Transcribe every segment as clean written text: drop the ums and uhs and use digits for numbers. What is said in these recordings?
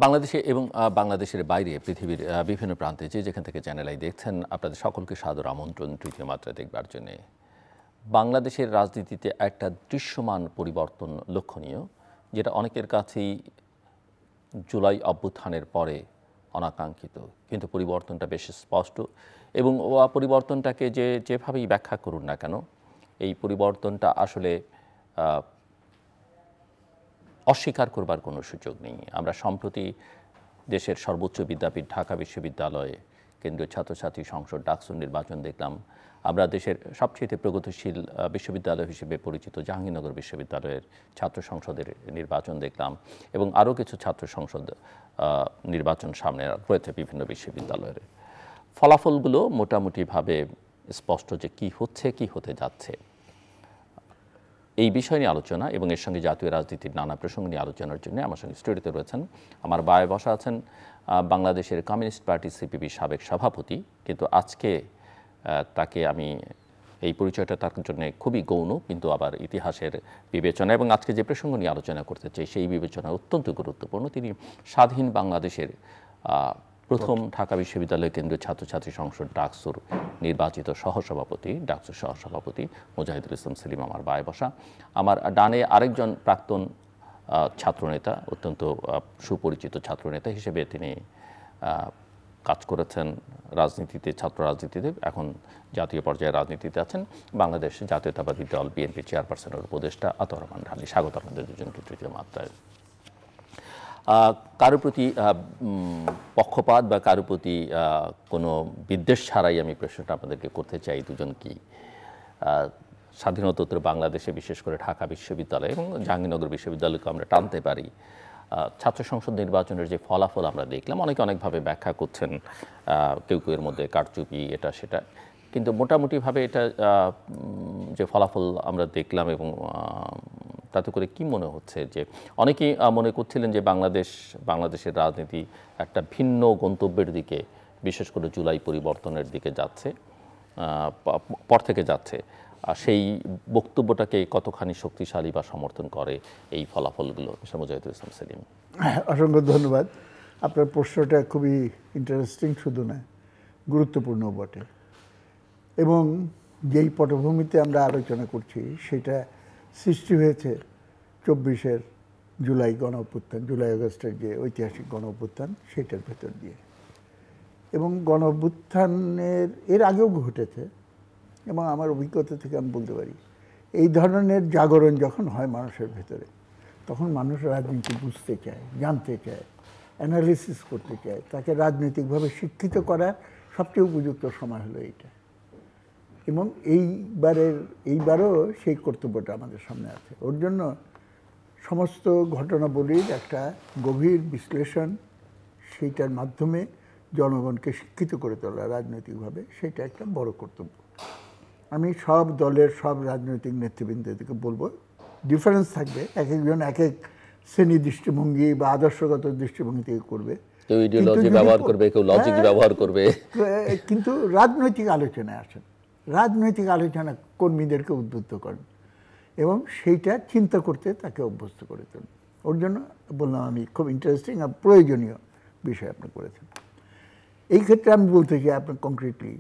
বাংলাদেশে এবং বাংলাদেশের বাইরে পৃথিবীর বিভিন্ন প্রান্তে যেখান থেকে চ্যানেল আই দেখছেন, আপনাদের সকলকে সাদর আমন্ত্রণ তৃতীয় মাত্রা দেখবার জন্যে। বাংলাদেশের রাজনীতিতে একটা দৃশ্যমান পরিবর্তন লক্ষণীয়, যেটা অনেকের কাছেই জুলাই অভ্যুত্থানের পরে অনাকাঙ্ক্ষিত, কিন্তু পরিবর্তনটা বেশ স্পষ্ট এবং পরিবর্তনটাকে যেভাবেই ব্যাখ্যা করুন না কেন, এই পরিবর্তনটা আসলে অস্বীকার করবার কোনো সুযোগ নেই। আমরা সম্প্রতি দেশের সর্বোচ্চ বিদ্যাপীঠ ঢাকা বিশ্ববিদ্যালয়ে কেন্দ্রীয় ছাত্রছাত্রী সংসদ ডাকসুর নির্বাচন দেখলাম। আমরা দেশের সবচেয়ে প্রগতিশীল বিশ্ববিদ্যালয় হিসেবে পরিচিত জাহাঙ্গীরনগর বিশ্ববিদ্যালয়ের ছাত্র সংসদের নির্বাচন দেখলাম এবং আরও কিছু ছাত্র সংসদ নির্বাচন সামনে রয়েছে বিভিন্ন বিশ্ববিদ্যালয়ের। ফলাফলগুলো মোটামুটিভাবে স্পষ্ট যে কী হচ্ছে, কী হতে যাচ্ছে। এই বিষয় নিয়ে আলোচনা এবং এর সঙ্গে জাতীয় রাজনীতির নানা প্রসঙ্গ নিয়ে আলোচনার জন্য আমার সঙ্গে স্টুডিওতে রয়েছেন, আমার বায়ে বসা আছেন বাংলাদেশের কমিউনিস্ট পার্টি সিপিবির সাবেক সভাপতি, কিন্তু আজকে তাকে আমি এই পরিচয়টা তার জন্য খুবই গৌণ, কিন্তু আবার ইতিহাসের বিবেচনা এবং আজকে যে প্রসঙ্গ নিয়ে আলোচনা করতে চাই সেই বিবেচনা অত্যন্ত গুরুত্বপূর্ণ। তিনি স্বাধীন বাংলাদেশের প্রথম ঢাকা বিশ্ববিদ্যালয় কেন্দ্রীয় ছাত্রছাত্রী সংসদ ডাকসুর নির্বাচিত সহসভাপতি, ডাকসুর সহসভাপতি মুজাহিদুল ইসলাম সেলিম আমার বায়ে বসা। আমার ডানে আরেকজন প্রাক্তন ছাত্রনেতা, অত্যন্ত সুপরিচিত ছাত্রনেতা হিসেবে তিনি কাজ করেছেন রাজনীতিতে, ছাত্র রাজনীতিতে, এখন জাতীয় পর্যায়ে রাজনীতিতে আছেন। বাংলাদেশ জাতীয়তাবাদী দল বিএনপি চেয়ারপারসনের উপদেষ্টা আতর রহমান ঢালী। স্বাগত আপনাদের দুজনকে তৃতীয় মাত্রায়। কারোর প্রতি পক্ষপাত বা কারোর প্রতি কোনো বিদ্বেষ ছাড়াই আমি প্রশ্নটা আপনাদেরকে করতে চাই, দুজন কি স্বাধীনতোত্তর বাংলাদেশে, বিশেষ করে ঢাকা বিশ্ববিদ্যালয় এবং জাহাঙ্গীরনগর বিশ্ববিদ্যালয়কে আমরা টানতে পারি, ছাত্র সংসদ নির্বাচনের যে ফলাফল আমরা দেখলাম, অনেকে অনেকভাবে ব্যাখ্যা করছেন, কেউ কেউ এর মধ্যে কারচুপি এটা সেটা, কিন্তু মোটামুটিভাবে এটা যে ফলাফল আমরা দেখলাম এবং তাতে করে কি মনে হচ্ছে যে অনেকেই মনে করছিলেন যে বাংলাদেশের রাজনীতি একটা ভিন্ন গন্তব্যের দিকে, বিশেষ করে জুলাই পরিবর্তনের দিকে যাচ্ছে, পর থেকে যাচ্ছে। সেই বক্তব্যটাকে কতখানি শক্তিশালী বা সমর্থন করে এই ফলাফলগুলো? মিস্টার মুজাহিদুল ইসলাম সেলিম। অসংখ্য ধন্যবাদ। আপনার প্রশ্নটা খুবই ইন্টারেস্টিং, শুধু না গুরুত্বপূর্ণ বটে, এবং যেই পটভূমিতে আমরা আলোচনা করছি সেটা সৃষ্টি হয়েছে 24 জুলাই গণ অভ্যুত্থান, জুলাই আগস্টের যে ঐতিহাসিক গণ অভ্যুত্থান, সেটার ভেতর দিয়ে। এবং গণ অভ্যুত্থানের এর আগেও ঘটেছে, এবং আমার অভিজ্ঞতা থেকে আমি বলতে পারি এই ধরনের জাগরণ যখন হয় মানুষের ভেতরে, তখন মানুষ রাজনীতি বুঝতে চায়, জানতে চায়, অ্যানালিসিস করতে চায়। তাকে রাজনৈতিকভাবে শিক্ষিত করার সবচেয়ে উপযুক্ত সময় হলো এইটা, এবং এইবারও সেই কর্তব্যটা আমাদের সামনে আছে। ওর জন্য সমস্ত ঘটনাবলীর একটা গভীর বিশ্লেষণ, সেইটার মাধ্যমে জনগণকে শিক্ষিত করে তোলা রাজনৈতিকভাবে, সেটা একটা বড় কর্তব্য। আমি সব দলের সব রাজনৈতিক নেতৃবৃন্দকে বলবো, ডিফারেন্স থাকবে, এক একজন এক এক শ্রেণী দৃষ্টিভঙ্গি বা আদর্শগত দৃষ্টিভঙ্গি থেকে করবে, কেউ ইডিওলজি ব্যবহার করবে, কেউ লজিক ব্যবহার করবে, কিন্তু রাজনৈতিক আলোচনায় আসেন, রাজনৈতিক আলোচনা কর্মীদেরকে উদ্বুদ্ধ করেন এবং সেইটা চিন্তা করতে তাকে অভ্যস্ত করে তোলেন। ওর জন্য বললাম আমি খুব ইন্টারেস্টিং আর প্রয়োজনীয় বিষয় আপনি করেছেন। এই ক্ষেত্রে আমি বলতে চাই আপনার কংক্রিটলি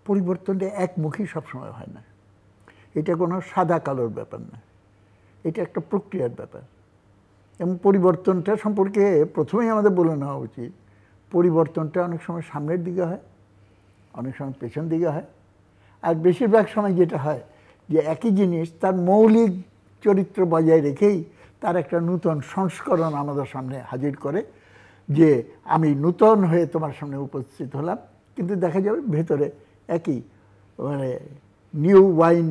পরিবর্তনটা একমুখী সবসময় হয় না। এটা কোনো সাদা কালোর ব্যাপার না, এটা একটা প্রক্রিয়ার ব্যাপার। এবং পরিবর্তনটা সম্পর্কে প্রথমেই আমাদের বলে নেওয়া উচিত, পরিবর্তনটা অনেক সময় সামনের দিকে হয়, অনেক সময় পেছন দিকে হয়, আর বেশিরভাগ সময় যেটা হয় যে একই জিনিস তার মৌলিক চরিত্র বজায় রেখেই তার একটা নূতন সংস্করণ আমাদের সামনে হাজির করে, যে আমি নূতন হয়ে তোমার সামনে উপস্থিত হলাম, কিন্তু দেখা যাবে ভেতরে একই, মানে new wine,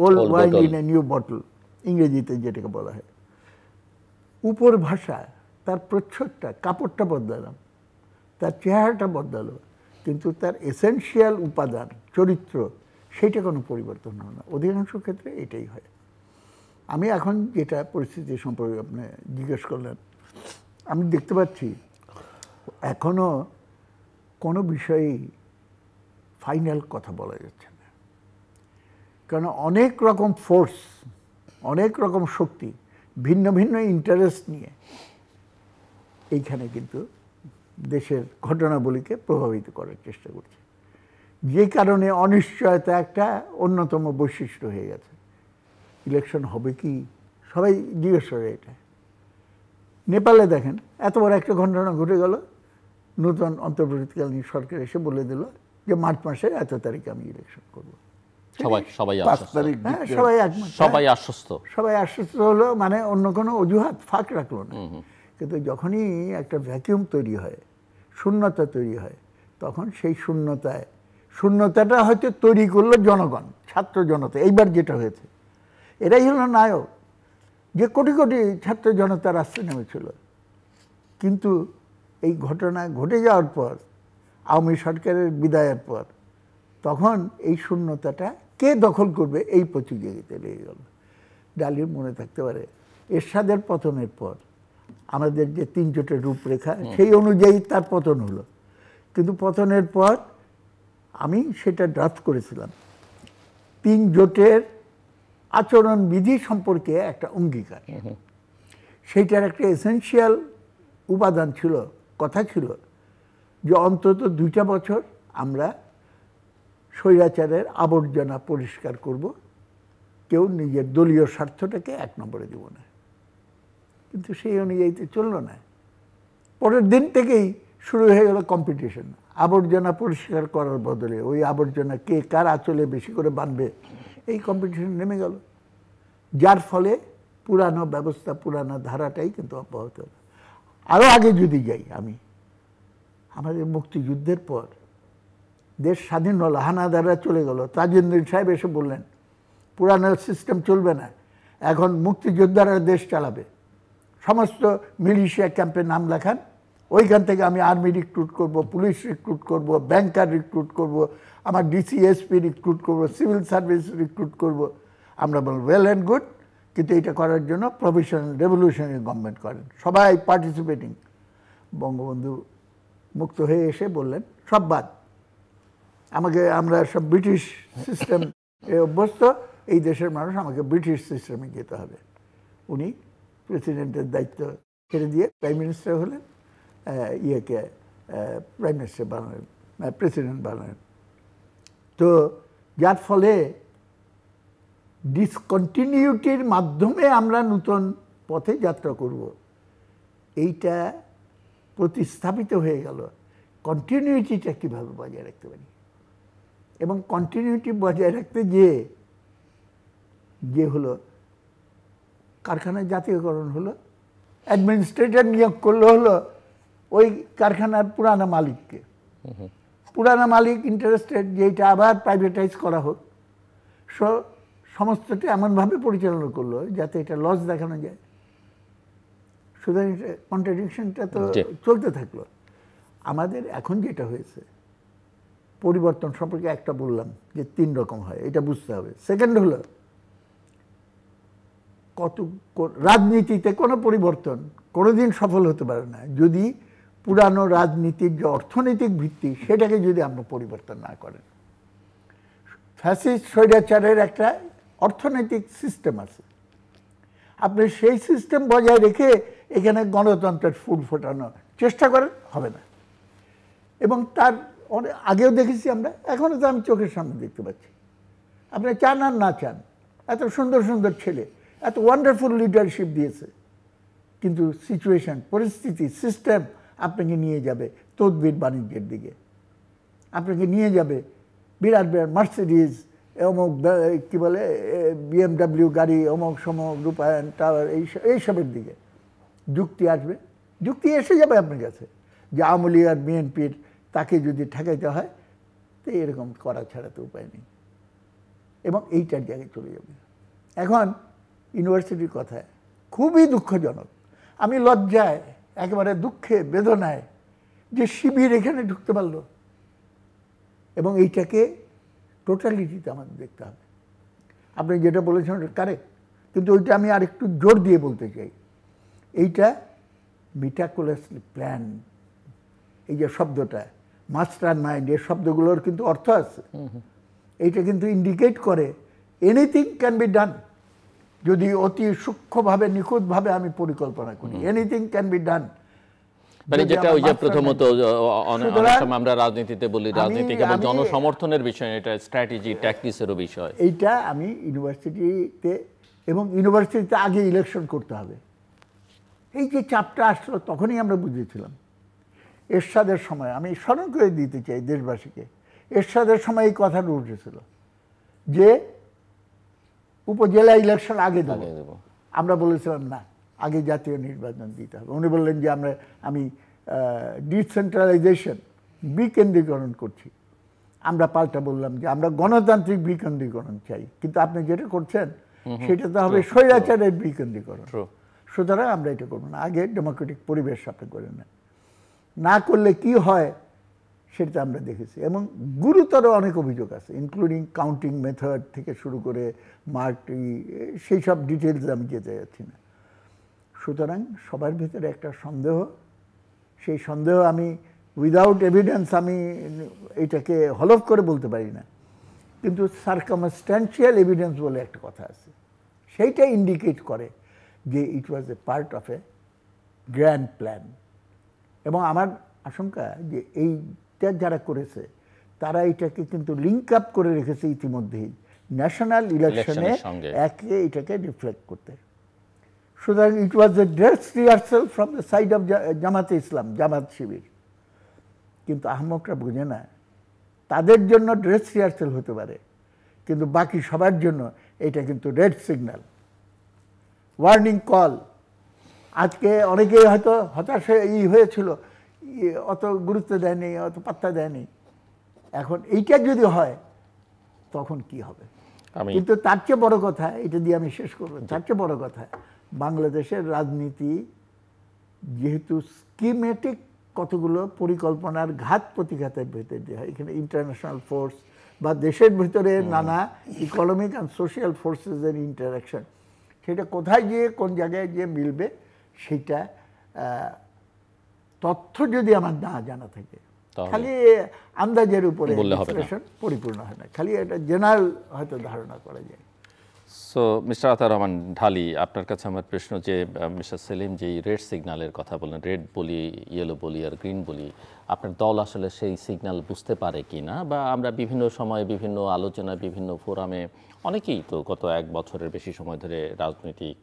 old wine in a new bottle, ইংরেজিতে যেটাকে বলা হয়। উপর ভাষা, তার প্রচ্ছদটা, কাপড়টা বদলালাম, তার চেহারাটা বদলালো, কিন্তু তার এসেনশিয়াল উপাদান, চরিত্র, সেইটা কোনো পরিবর্তন হয় না। অধিকাংশ ক্ষেত্রে এটাই হয়। আমি এখন যেটা পরিস্থিতি সম্পর্কে আপনি জিজ্ঞেস করলেন, আমি দেখতে পাচ্ছি এখনও কোনো বিষয়েই ফাইনাল কথা বলা যাচ্ছে না, কারণ অনেক রকম ফোর্স, অনেক রকম শক্তি ভিন্ন ভিন্ন ইন্টারেস্ট নিয়ে এইখানে কিন্তু দেশের ঘটনাবলীকে প্রভাবিত করার চেষ্টা করছে, যে কারণে অনিশ্চয়তা একটা অন্যতম বৈশিষ্ট্য হয়ে গেছে। ইলেকশন হবে কি সবাই জিজ্ঞেস করে এটা। নেপালে দেখেন এত বড় একটা ঘটনা ঘটে গেল, নতুন অন্তর্বর্তীকালীন সরকার এসে বলে দিল যে মার্চ মাসের এত তারিখে আমি ইলেকশন করব। সবাই 5 তারিখ হ্যাঁ, সবাই একমত, সবাই আশ্বস্ত। সবাই আশ্বস্ত হলো, মানে অন্য কোনো অজুহাত ফাঁক রাখলো না। কিন্তু যখনই একটা ভ্যাকিউম তৈরি হয়, শূন্যতা তৈরি হয়, তখন সেই শূন্যতাটা হয়তো তৈরি করলো জনগণ, ছাত্র জনতা। এইবার যেটা হয়েছে, এরাই হলো নায়ক, যে কোটি কোটি ছাত্র জনতা রাস্তায় নেমেছিল। কিন্তু এই ঘটনা ঘটে যাওয়ার পর, আওয়ামী সরকারের বিদায়ের পর, তখন এই শূন্যতাটা কে দখল করবে এই প্রতিযোগিতা লেগে গেল। ডালির মনে থাকতে পারে এরশাদের পতনের পর আমাদের যে 3 জোটের রূপরেখা, সেই অনুযায়ী তার পতন হলো। কিন্তু পতনের পর আমি সেটা ড্রাফট করেছিলাম, 3 জোটের আচরণবিধি সম্পর্কে একটা অঙ্গীকার। সেইটার একটা এসেনশিয়াল উপাদান ছিল, কথা ছিল যে অন্তত 2টা বছর আমরা স্বৈরাচারের আবর্জনা পরিষ্কার করব, কেউ নিজের দলীয় স্বার্থটাকে 1 নম্বরে দেব না। কিন্তু সেই অনুযায়ীতে চলল না। পরের দিন থেকেই শুরু হয়ে গেল কম্পিটিশন, আবর্জনা পরিষ্কার করার বদলে ওই আবর্জনা কে কার আঁচলে বেশি করে বাঁধবে, এই কম্পিটিশন নেমে গেল। যার ফলে পুরানো ব্যবস্থা, পুরানো ধারাটাই কিন্তু অব্যাহত হলো। আরও আগে যদি যাই, আমি আমাদের মুক্তিযুদ্ধের পর দেশ স্বাধীন হলো, হানাদাররা চলে গেল, তাজউদ্দিন সাহেব এসে বললেন পুরানো সিস্টেম চলবে না, এখন মুক্তিযোদ্ধারা দেশ চালাবে। সমস্ত মিলিশিয়া ক্যাম্পে নাম লেখান, ওইখান থেকে আমি আর্মি রিক্রুট করব, পুলিশ রিক্রুট করব, ব্যাংকার রিক্রুট করব, আমার ডিসিএসপি রিক্রুট করব, সিভিল সার্ভিস রিক্রুট করব। আমরা বলব ওয়েল অ্যান্ড গুড, কিন্তু এটা করার জন্য প্রভিশনাল রেভলিউশনারি গভর্নমেন্ট করেন, সবাই পার্টিসিপেটিং। বঙ্গবন্ধু মুক্ত হয়ে এসে বললেন সব বাদ, আমরা সব ব্রিটিশ সিস্টেম অভ্যস্ত, এই দেশের মানুষ, আমাকে ব্রিটিশ সিস্টেমে যেতে হবে। উনি প্রেসিডেন্টের দায়িত্ব ছেড়ে দিয়ে প্রাইম মিনিস্টার হলেন, প্রাইম মিনিস্টার বানালেন, প্রেসিডেন্ট বানালেন। তো যার ফলে ডিসকন্টিনিউটির মাধ্যমে আমরা নতুন পথে যাত্রা করব, এইটা প্রতিস্থাপিত হয়ে গেল। কন্টিনিউটিটা কীভাবে বজায় রাখতে পারি, এবং কন্টিনিউটি বজায় রাখতে যে হলো কারখানার জাতীয়করণ হলো, অ্যাডমিনিস্ট্রেটর নিয়োগ করলে হলো ওই কারখানার পুরানা মালিককে। পুরানা মালিক ইন্টারেস্টেড যে এটা আবার প্রাইভেটাইজ করা হোক, সমস্তটা এমনভাবে পরিচালনা করলো যাতে এটা লস দেখানো যায়। সুতরাং কন্ট্রাডিকশনটা তো চলতে থাকলো। আমাদের এখন যেটা হয়েছে, পরিবর্তন সম্পর্কে একটা বললাম যে 3 রকম হয়, এটা বুঝতে হবে। সেকেন্ড হলো রাজনীতিতে কোনো পরিবর্তন কোনোদিন সফল হতে পারে না যদি পুরানো রাজনীতির যে অর্থনৈতিক ভিত্তি, সেটাকে যদি আমরা পরিবর্তন না করেন। ফ্যাসিস্ট স্বৈরাচারের একটা অর্থনৈতিক সিস্টেম আছে, আপনি সেই সিস্টেম বজায় রেখে এখানে গণতন্ত্রের ফুল ফোটানোর চেষ্টা করেন, হবে না। এবং তার আগেও দেখেছি আমরা, এখনও তো আমি চোখের সামনে দেখতে পাচ্ছি। আপনি চান আর না চান, এত সুন্দর সুন্দর ছেলে, এত ওয়ান্ডারফুল লিডারশিপ দিয়েছে, কিন্তু সিচুয়েশন, পরিস্থিতি, সিস্টেম আপনাকে নিয়ে যাবে তদবির বাণিজ্যের দিকে, আপনাকে নিয়ে যাবে বিরাট বিরাট মার্সিডিজ, অমুক কী বলে BMW গাড়ি, অমুক সমক রূপায়ণ টাওয়ার, এইসবের দিকে যুক্তি আসবে। যুক্তি এসে যাবে আপনার কাছে যে আওয়ামী লীগ আর বিএনপির তাকে যদি ঠেকাইতে হয় তো এরকম করা ছাড়া তো উপায় নেই, এবং এইটার জায়গায় চলে যাবে। এখন ইউনিভার্সিটির কথায় খুবই দুঃখজনক, আমি লজ্জায়, একেবারে দুঃখে, বেদনায় যে শিবির এখানে ঢুকতে পারলো, এবং এইটাকে টোটালিটিতে আমাদের দেখতে হবে। আপনি যেটা বলেছেন ওটা কারেক্ট, কিন্তু ওইটা আমি আর একটু জোর দিয়ে বলতে চাই, এইটা মিটাকুলাসলি প্ল্যান। এই যে শব্দটা মাস্টার মাইন্ড, এই শব্দগুলোর কিন্তু অর্থ আছে। এইটা কিন্তু ইন্ডিকেট করে এনিথিং ক্যান বি ডান, যদি অতি সূক্ষ্মভাবে নিখুঁতভাবে আমি পরিকল্পনা করি, এনিথিং ক্যান বি ডান। মানে যেটা ওই যে প্রথমত অনেক সময় আমরা রাজনীতিতে বলি, রাজনীতি কেবল জনসমর্থনের বিষয়, এটা স্ট্র্যাটেজি ট্যাকটিক্সেরও বিষয়। এইটা আমি ইউনিভার্সিটিতে, এবং ইউনিভার্সিটিতে আগে ইলেকশন করতে হবে, এই যে চাপটা আসলো তখনই আমরা বুঝেছিলাম। এরশাদের সময় আমি স্মরণ করে দিতে চাই দেশবাসীকে, এরশাদের সময় এই কথাটা উঠেছিল যে উপজেলা ইলেকশন আগে দেব। আমরা বলেছিলাম না, আগে জাতীয় নির্বাচন দিতে হবে। উনি বললেন যে আমি ডিসেন্ট্রালাইজেশন, বিকেন্দ্রীকরণ করছি। আমরা পাল্টা বললাম যে আমরা গণতান্ত্রিক বিকেন্দ্রীকরণ চাই, কিন্তু আপনি যেটা করছেন সেটা তো হবে স্বৈরাচারের বিকেন্দ্রীকরণ। সুতরাং আমরা এটা করবো না, আগে ডেমোক্রেটিক পরিবেশ আপনি করেন না করলে কি হয় সেটা আমরা দেখেছি। এবং গুরুতর অনেক অভিযোগ আছে, ইনক্লুডিং কাউন্টিং মেথড থেকে শুরু করে মার্কটি, সেই সব ডিটেলস আমি যেতে যাচ্ছি না। সুতরাং সবার ভিতরে একটা সন্দেহ, সেই সন্দেহ আমি উইদাউট এভিডেন্স আমি এটাকে হলফ করে বলতে পারি না, কিন্তু সার্কামস্ট্যান্সিয়াল এভিডেন্স বলে একটা কথা আছে, সেইটা ইন্ডিকেট করে যে it was a part of a grand plan. এবং আমার আশঙ্কা যে এইটা যারা করেছে তারা এটাকে কিন্তু লিঙ্ক আপ করে রেখেছে ইতিমধ্যেই ন্যাশনাল ইলেকশনে, একে এটাকে রিফ্লেক্ট করতে। সুতরাং it was a dress rehearsal from the side of জামাতে ইসলাম, জামাত শিবির। কিন্তু আহমকরা বোঝে না, তাদের জন্য ড্রেস রিহার্সাল হতে পারে, কিন্তু বাকি সবার জন্য এটা কিন্তু রেড সিগন্যাল, ওয়ার্নিং কল। আজকে অনেকেই হয়তো হতাশ হয়েছিল, অত গুরুত্ব দেয়নি, অত পাত্তা দেয়নি। এখন এইটা যদি হয় তখন কি হবে? কিন্তু তার চেয়ে বড় কথা, এটা দিয়ে আমি শেষ করব, তার চেয়ে বড় কথা, বাংলাদেশের রাজনীতি যেহেতু স্কিমেটিক কতগুলো পরিকল্পনার ঘাত প্রতিঘাতের ভেতর দিয়ে হয়, এখানে ইন্টারন্যাশনাল ফোর্স বা দেশের ভিতরে নানা ইকোনমিক অ্যান্ড সোশ্যাল ফোর্সেসের ইন্টারাকশন, সেটা কোথায় গিয়ে কোন জায়গায় গিয়ে মিলবে সেটা তথ্য যদি আমার না জানা থাকে, খালি আন্দাজের উপরে বিশ্লেষণ পরিপূর্ণ হয় না, খালি এটা জেনারেল হয়তো ধারণা করা যায়। সো মিস্টার আতাউর রহমান ঢালী, আপনার কাছে আমার প্রশ্ন যে মিস্টার সেলিম যে রেড সিগন্যালের কথা বললেন, রেড বলি, ইয়েলো বলি আর গ্রিন বলি, আপনার দল আসলে সেই সিগন্যাল বুঝতে পারে কি না? বা আমরা বিভিন্ন সময়ে বিভিন্ন আলোচনায় বিভিন্ন ফোরামে অনেকেই তো গত এক বছরের বেশি সময় ধরে রাজনৈতিক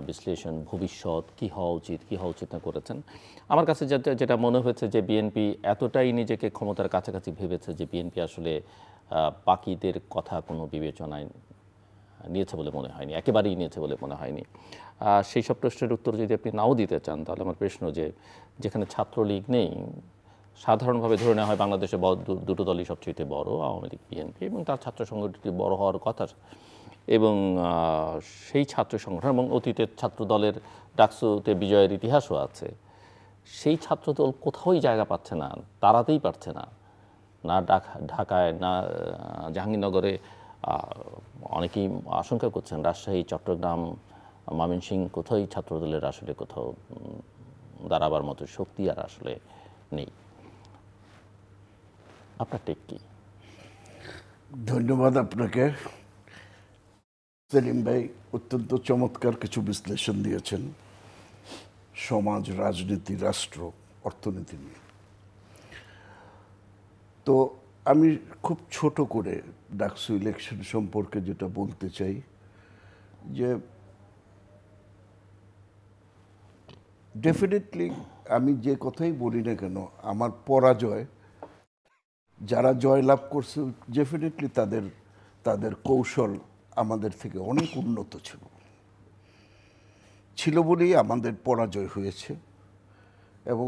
বিশ্লেষণ, ভবিষ্যৎ কী হওয়া উচিত কী হওয়া উচিত না করেছেন। আমার কাছে যেটা মনে হয়েছে যে বিএনপি এতটাই নিজেকে ক্ষমতার কাছাকাছি ভেবেছে যে বিএনপি আসলে বাকিদের কথা কোনো বিবেচনায় নিয়েছে বলে মনে হয়নি, একেবারেই নিয়েছে বলে মনে হয়নি। সেই সব প্রশ্নের উত্তর যদি আপনি নাও দিতে চান, তাহলে আমার প্রশ্ন যে যেখানে ছাত্রলীগ নেই, সাধারণভাবে ধরে নেওয়া হয় বাংলাদেশে দুটো দলই সবচেয়ে বড়, আওয়ামী লীগ বিএনপি, এবং তার ছাত্র সংগঠনটি বড় হওয়ার কথা, এবং সেই ছাত্র সংগঠন এবং অতীতের ছাত্র দলের ডাকসুতে বিজয়ের ইতিহাসও আছে, সেই ছাত্রদল কোথাওই জায়গা পাচ্ছে না, দাঁড়াতেই পারছে না, না ঢাকায় না জাহাঙ্গীরনগরে। অনেকেই আশঙ্কা করছেন রাজশাহী, চট্টগ্রাম, ময়মনসিংহ কোথাওই ছাত্রদলের আসলে কোথাও দাঁড়াবার মতো শক্তি আর আসলে নেই। আপনার টেক কি? ধন্যবাদ আপনাকে সেলিম ভাই, অত্যন্ত চমৎকার কিছু বিশ্লেষণ দিয়েছেন সমাজ, রাজনীতি, রাষ্ট্র, অর্থনীতি নিয়ে। তো আমি খুব ছোট করে ডাকসু ইলেকশন সম্পর্কে যেটা বলতে চাই, যে ডেফিনেটলি আমি যে কথাই বলি না কেন, আমার পরাজয়, যারা জয়লাভ করছে ডেফিনেটলি তাদের কৌশল আমাদের থেকে অনেক উন্নত ছিল বলেই আমাদের পরাজয় হয়েছে। এবং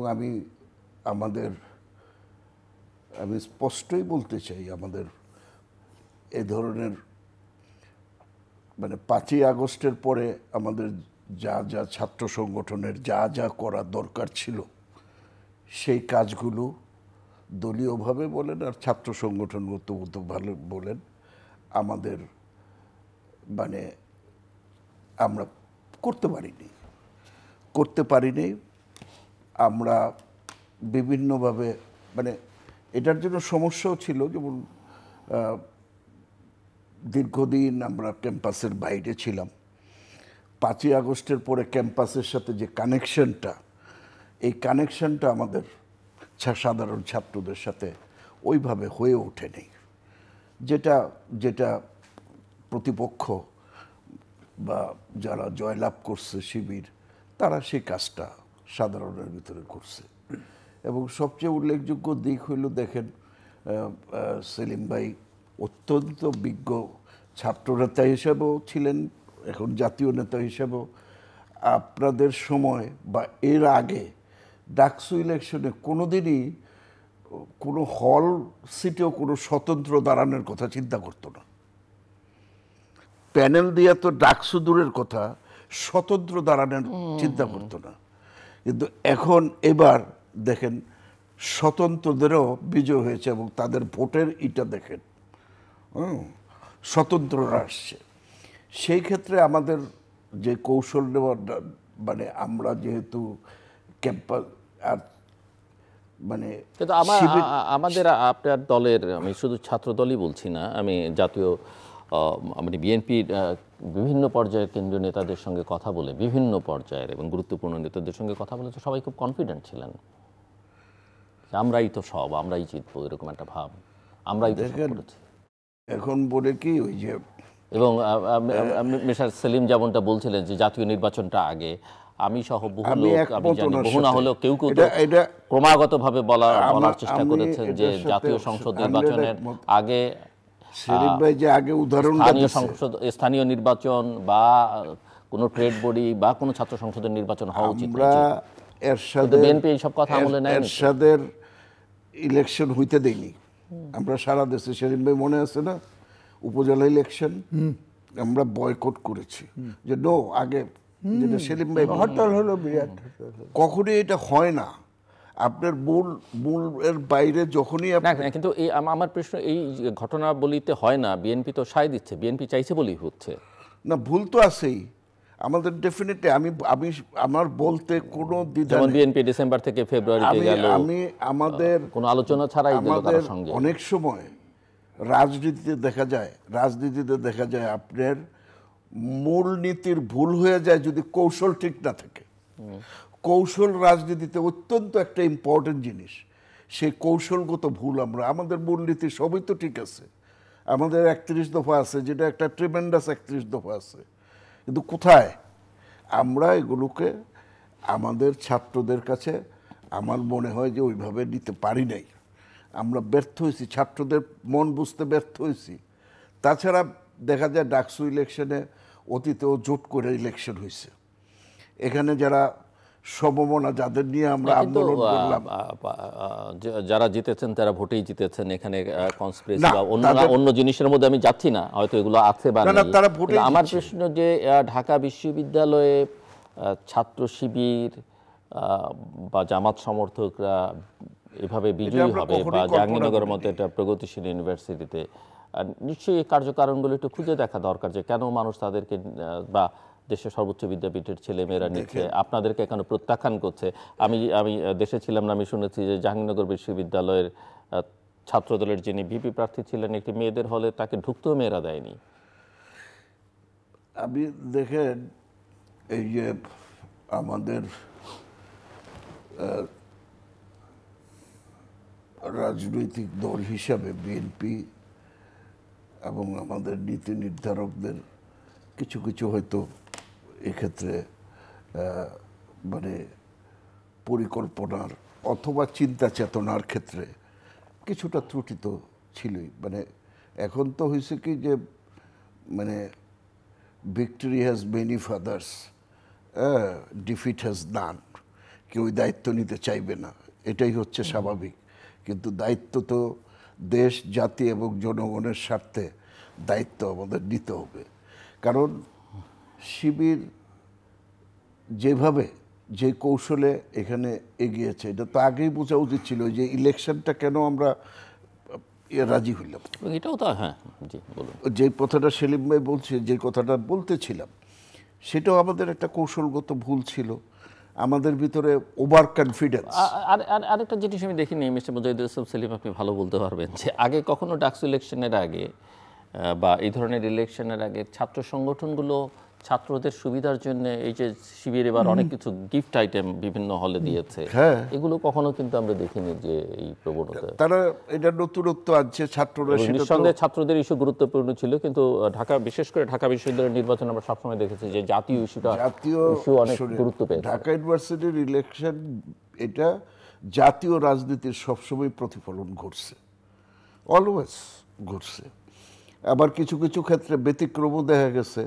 আমি স্পষ্টই বলতে চাই, আমাদের এ ধরনের মানে 5ই আগস্টের পরে আমাদের যা যা ছাত্র সংগঠনের যা যা করা দরকার ছিল, সেই কাজগুলো দলীয়ভাবে বলেন আর ছাত্র সংগঠনগত ভালো বলেন, আমাদের মানে আমরা করতে পারিনি। আমরা বিভিন্নভাবে মানে এটার জন্য সমস্যাও ছিল, যেমন দীর্ঘদিন আমরা ক্যাম্পাসের বাইরে ছিলাম, 5ই আগস্টের পরে ক্যাম্পাসের সাথে যে কানেকশনটা, এই কানেকশনটা আমাদের সাধারণ ছাত্রদের সাথে ওইভাবে হয়ে ওঠেনি, যেটা যেটা প্রতিপক্ষ বা যারা জয়লাভ করছে শিবির, তারা সেই কাজটা সাধারণের ভিতরে করছে। এবং সবচেয়ে উল্লেখযোগ্য দিক হইল, দেখেন সেলিম ভাই অত্যন্ত বিজ্ঞ ছাত্রনেতা হিসেবেও ছিলেন, এখন জাতীয় নেতা হিসেবেও। আপনাদের সময় বা এর আগে ডাকসু ইলেকশনে কোনোদিনই কোনো হল সিটেও কোনো স্বতন্ত্র দাঁড়ানোর কথা চিন্তা করতো না। প্যানেল দিয়ে তো ডাকসু দূরের কথা, স্বতন্ত্র দাঁড়ানোর চিন্তা করতো না। কিন্তু এখন এবার দেখেন স্বতন্ত্রদেরও বিজয় হয়েছে এবং তাদের ভোটের ইটা দেখেন, স্বতন্ত্ররা আসছে। সেই ক্ষেত্রে আমাদের যে কৌশল নেওয়ার, মানে আমরা যেহেতু ক্যাম্পাস আর মানে কিন্তু আমাদের আপনার দলের, আমি শুধু ছাত্র দলই বলছি না, আমি জাতীয় মানে বিএনপির বিভিন্ন পর্যায়ের কেন্দ্রীয় নেতাদের সঙ্গে কথা বলে, বিভিন্ন পর্যায়ের এবং গুরুত্বপূর্ণ নেতাদের সঙ্গে কথা বলে, তো সবাই খুব কনফিডেন্ট ছিলেন, আমরাই তো সব, আমরাই জিতবো, এরকম একটা ভাব, আমরাই তো করেছি। এখন বলে কি ওই যে, এবং মিস্টার সেলিম যেমনটা বলছিলেন যে জাতীয় নির্বাচনটা আগে, আমি সহ বহু লোক, আমি জানি বহু না হলেও কেউ কেউ ক্রমাগতভাবে বলার চেষ্টা করেছেন যে জাতীয় সংসদ নির্বাচনের আগে সেলিম ভাই যে আগে উদাহরণ স্থানীয় নির্বাচন বা কোনো ট্রেড বডি বা কোনো ছাত্র সংসদের নির্বাচন হওয়া উচিত। বিএনপি এইসব কথা আমলে নেয়। এরশাদের ইলেকশন হইতে দেয়নি আমরা সারা দেশে, সেলিম ভাই মনে আছে না, উপজেলা ইলেকশন আমরা বয়কট করেছি, যে নো আগে, যেটা সেলিম ভাই হরতাল হলো, বিরাট কখনই এটা হয় না। আপনার মূল এর বাইরে যখনই কিন্তু এই আমার প্রশ্ন, এই ঘটনাবলিতে হয় না, বিএনপি তো সায় দিচ্ছে, বিএনপি চাইছে বলেই হচ্ছে না, ভুল তো আছেই আমাদের ডেফিনেটলি। আমি আমার বলতে কোনো দ্বিধা নেই। বিএনপি ডিসেম্বর থেকে ফেব্রুয়ারিতে গেল, আমি আমাদের কোনো আলোচনা ছাড়াই গেল তার সঙ্গে। অনেক সময় রাজনীতিতে দেখা যায় আপনার মূলনীতির ভুল হয়ে যায় যদি কৌশল ঠিক না থাকে। কৌশল রাজনীতিতে অত্যন্ত একটা ইম্পর্টেন্ট জিনিস। সেই কৌশলগত ভুল আমাদের মূলনীতি সবই তো ঠিক আছে, আমাদের 31 দফা আছে, যেটা একটা ট্রিমেন্ডাস 31 দফা আছে, কিন্তু কোথায় আমরা এগুলোকে আমাদের ছাত্রদের কাছে আমার মনে হয় যে ওইভাবে নিতে পারি নাই। আমরা ব্যর্থ হয়েছি, ছাত্রদের মন বুঝতে ব্যর্থ হয়েছি। তাছাড়া দেখা যায় ডাকসু ইলেকশনে অতীতেও জোট করে ইলেকশন হয়েছে, এখানে যারা সমমনা যাদের নিয়ে আমরা আন্দোলন করলাম, যারা জিতেছেন তারা ভোটেই জিতেছেন, এখানে কনস্পিরেসি বা অন্য জিনিসের মধ্যে আমি যাচ্ছি না, হয়তো এগুলো আছে বা নেই। আমার প্রশ্ন যে ঢাকা বিশ্ববিদ্যালয়ে ছাত্র শিবির বা জামাত সমর্থকরা এভাবে বিজয়ী হবে বা জাহাঙ্গীরনগরের মতো একটা প্রগতিশীল ইউনিভার্সিটিতে, নিশ্চয়ই এই কার্যকারণগুলো একটু খুঁজে দেখা দরকার, যে কেন মানুষ তাদেরকে বা দেশের সর্বোচ্চ বিদ্যাপীঠের ছেলেমেয়েরা নিচ্ছে, আপনাদেরকে এখানে প্রত্যাখ্যান করছে। আমি দেশে ছিলাম না, আমি শুনেছি যে জাহাঙ্গীরনগর বিশ্ববিদ্যালয়ের ছাত্রদলের যিনি ভিপি প্রার্থী ছিলেন, একটি মেয়েদের হলে তাকে ঢুকতেও মেয়েরা দেয়নি। আমি দেখেন, এই যে আমাদের রাজনৈতিক দল হিসাবে বিএনপি এবং আমাদের নীতি নির্ধারকদের কিছু কিছু হয়তো এক্ষেত্রে মানে পরিকল্পনার অথবা চিন্তা চেতনার ক্ষেত্রে কিছুটা ত্রুটি তো ছিলই। মানে এখন তো হয়েছে কি যে, মানে victory has many fathers, defeat has none. কেউ দায়িত্ব নিতে চাইবে না, এটাই হচ্ছে স্বাভাবিক। কিন্তু দায়িত্ব তো দেশ, জাতি এবং জনগণের স্বার্থে দায়িত্ব আমাদের নিতে হবে। কারণ শিবির যেভাবে যে কৌশলে এখানে এগিয়েছে, এটা তো আগেই বোঝা উচিত ছিল যে ইলেকশনটা কেন আমরা রাজি হইলাম। এটাও তো, হ্যাঁ জি বলুন। যে কথাটা সেলিম ভাই বলছে, যে কথাটা বলতেছিলাম, সেটাও আমাদের একটা কৌশলগত ভুল ছিল, আমাদের ভিতরে ওভার কনফিডেন্স। আরেকটা জিনিস আমি দেখিনি, মিস্টার মুজাহিদুল ইসলাম সেলিম, আপনি ভালো বলতে পারবেন, যে আগে কখনো ডাকসু ইলেকশনের আগে বা এই ধরনের ইলেকশনের আগে ছাত্র সংগঠনগুলো ছাত্রদের সুবিধার জন্য এই যে শিবির এবার অনেক কিছু গিফট আইটেম বিভিন্ন হলে দিয়েছে, হ্যাঁ। এগুলো কখনো কিন্তু আমরা দেখিনি যে এই প্রবণতা। তারা এটা নতুনত্ব আনছে ছাত্ররা, এবং সেটা তো নিঃসন্দেহে ছাত্রদের ইস্যু গুরুত্বপূর্ণ ছিল, কিন্তু ঢাকা, বিশেষ করে ঢাকা বিশ্ববিদ্যালয়ের নির্বাচন আমরা সবসময় দেখেছি যে জাতীয় ইস্যুটা ইস্যু অনেক গুরুত্ব পেয়েছে। ঢাকা ইউনিভার্সিটির ইলেকশন এটা জাতীয় রাজনীতির সবসময় প্রতিফলন ঘটছে, অলওয়েজ ঘটছে। আবার কিছু কিছু ক্ষেত্রে ব্যতিক্রমও দেখা গেছে,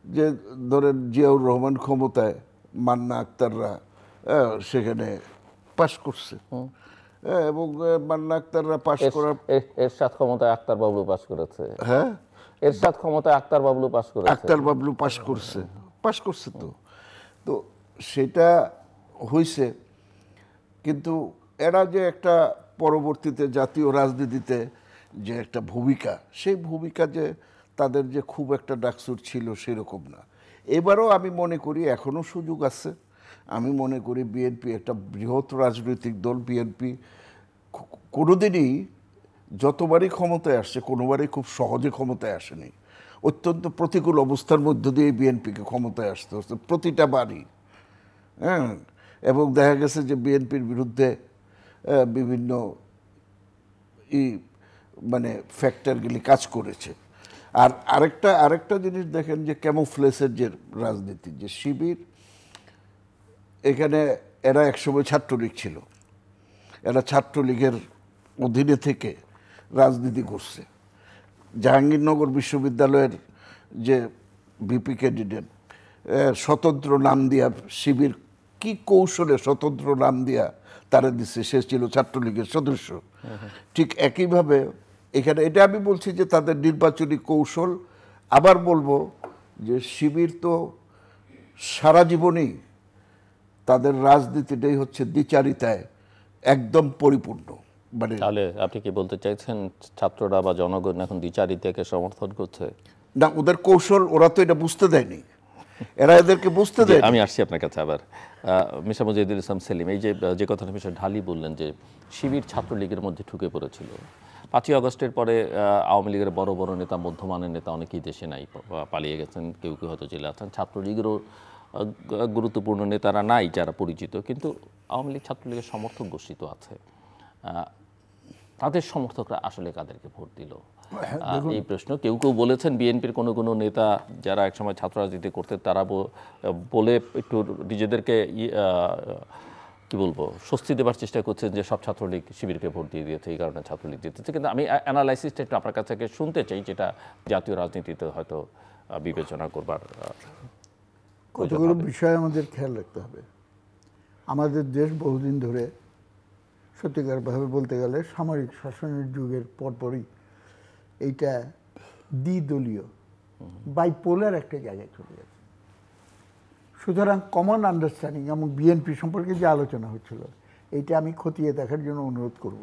যে ধরেন জিয়াউর রহমান ক্ষমতায় মান্না আক্তাররা সেখানে পাশ করছে, এবং মান্না আক্তাররা পাশ করার এরশাদ ক্ষমতায় আক্তার বাবলু পাশ করেছে। হ্যাঁ, এরশাদ ক্ষমতায় আক্তার বাবলু পাশ করেছে। আক্তার বাবলু পাশ করছে তো তো সেটা হইছে। কিন্তু এরা যে একটা পরবর্তীতে জাতীয় রাজনীতিতে যে একটা ভূমিকা, সেই ভূমিকা যে তাদের যে খুব একটা ডাকসুর ছিল সেরকম না। এবারও আমি মনে করি এখনও সুযোগ আছে। আমি মনে করি বিএনপি একটা বৃহৎ রাজনৈতিক দল। বিএনপি কোনোদিনই, যতবারই ক্ষমতায় আসছে, কোনোবারই খুব সহজে ক্ষমতায় আসেনি। অত্যন্ত প্রতিকূল অবস্থার মধ্য দিয়ে বিএনপিকে ক্ষমতায় আসতে হচ্ছে প্রতিটা বারই। হ্যাঁ, এবং দেখা গেছে যে বিএনপির বিরুদ্ধে বিভিন্ন মানে ফ্যাক্টরগুলি কাজ করেছে। আর আরেকটা জিনিস দেখেন যে ক্যামোফ্লেসের যে রাজনীতি, যে শিবির এখানে এরা একসময় ছাত্রলীগ ছিল, এরা ছাত্রলীগের অধীনে থেকে রাজনীতি করছে। জাহাঙ্গীরনগর বিশ্ববিদ্যালয়ের যে ভিপি ক্যান্ডিডেট স্বতন্ত্র নাম দিয়া, শিবির কি কৌশলে স্বতন্ত্র নাম দিয়া তারা দিচ্ছে, সে ছিল ছাত্রলীগের সদস্য। ঠিক একইভাবে এখানে এটা আমি বলছি যে তাদের নির্বাচনী কৌশল। আবার বলবো যে শিবির তো সারা জীবনই তাদের রাজনীতিটাই হচ্ছে দ্বিচারিতায় একদম পরিপূর্ণ। মানে তাহলে আপনি কি বলতে চাইছেন ছাত্ররা বা জনগণ এখন দ্বিচারিতাকে সমর্থন করছে? না, ওদের কৌশল ওরা তো এটা বুঝতে দেয়নি, এরা এদেরকে বুঝতে দেয়। আমি আসছি আপনার কাছে আবার। মিস্টার মজিদুল ইসলাম সেলিম, এই যে কথাটা মিস্টার ঢালি বললেন যে শিবির ছাত্রলীগের মধ্যে ঢুকে পড়েছিল 5ই আগস্টের পরে, আওয়ামী লীগের বড় বড় নেতা, মধ্যমানের নেতা অনেকেই দেশে নাই, পালিয়ে গেছেন, কেউ কেউ হয়তো জেলে আছেন। ছাত্রলীগেরও গুরুত্বপূর্ণ নেতারা নাই যারা পরিচিত, কিন্তু আওয়ামী লীগ ছাত্রলীগের সমর্থক গোষ্ঠী তো আছে। তাদের সমর্থকরা আসলে কাদেরকে ভোট দিল, এই প্রশ্ন। কেউ কেউ বলেছেন বিএনপির কোনো কোনো নেতা যারা একসময় ছাত্র রাজনীতি করতেন, তারা বলে একটু নিজেদেরকে কি বলবো স্বস্তি দেওয়ার চেষ্টা করছেন যে সব ছাত্রলীগ শিবিরকে ভোট দিয়ে দিয়েছে, এই কারণে ছাত্রলীগ জিতেছে। কিন্তু আমি অ্যানালাইসিসটা একটু আপনার কাছ থেকে শুনতে চাই, যেটা জাতীয় রাজনীতিতে হয়তো বিবেচনা করবার। কতগুলো বিষয় আমাদের খেয়াল রাখতে হবে। আমাদের দেশ বহুদিন ধরে সত্যিকারভাবে বলতে গেলে সামরিক শাসনের যুগের পরপরই এইটা দ্বিদলীয় বাইপোলার একটা জায়গায় চলে গেছে। সুতরাং কমন আন্ডারস্ট্যান্ডিং এবং বিএনপি সম্পর্কে যে আলোচনা হচ্ছিল, এইটা আমি খতিয়ে দেখার জন্য অনুরোধ করব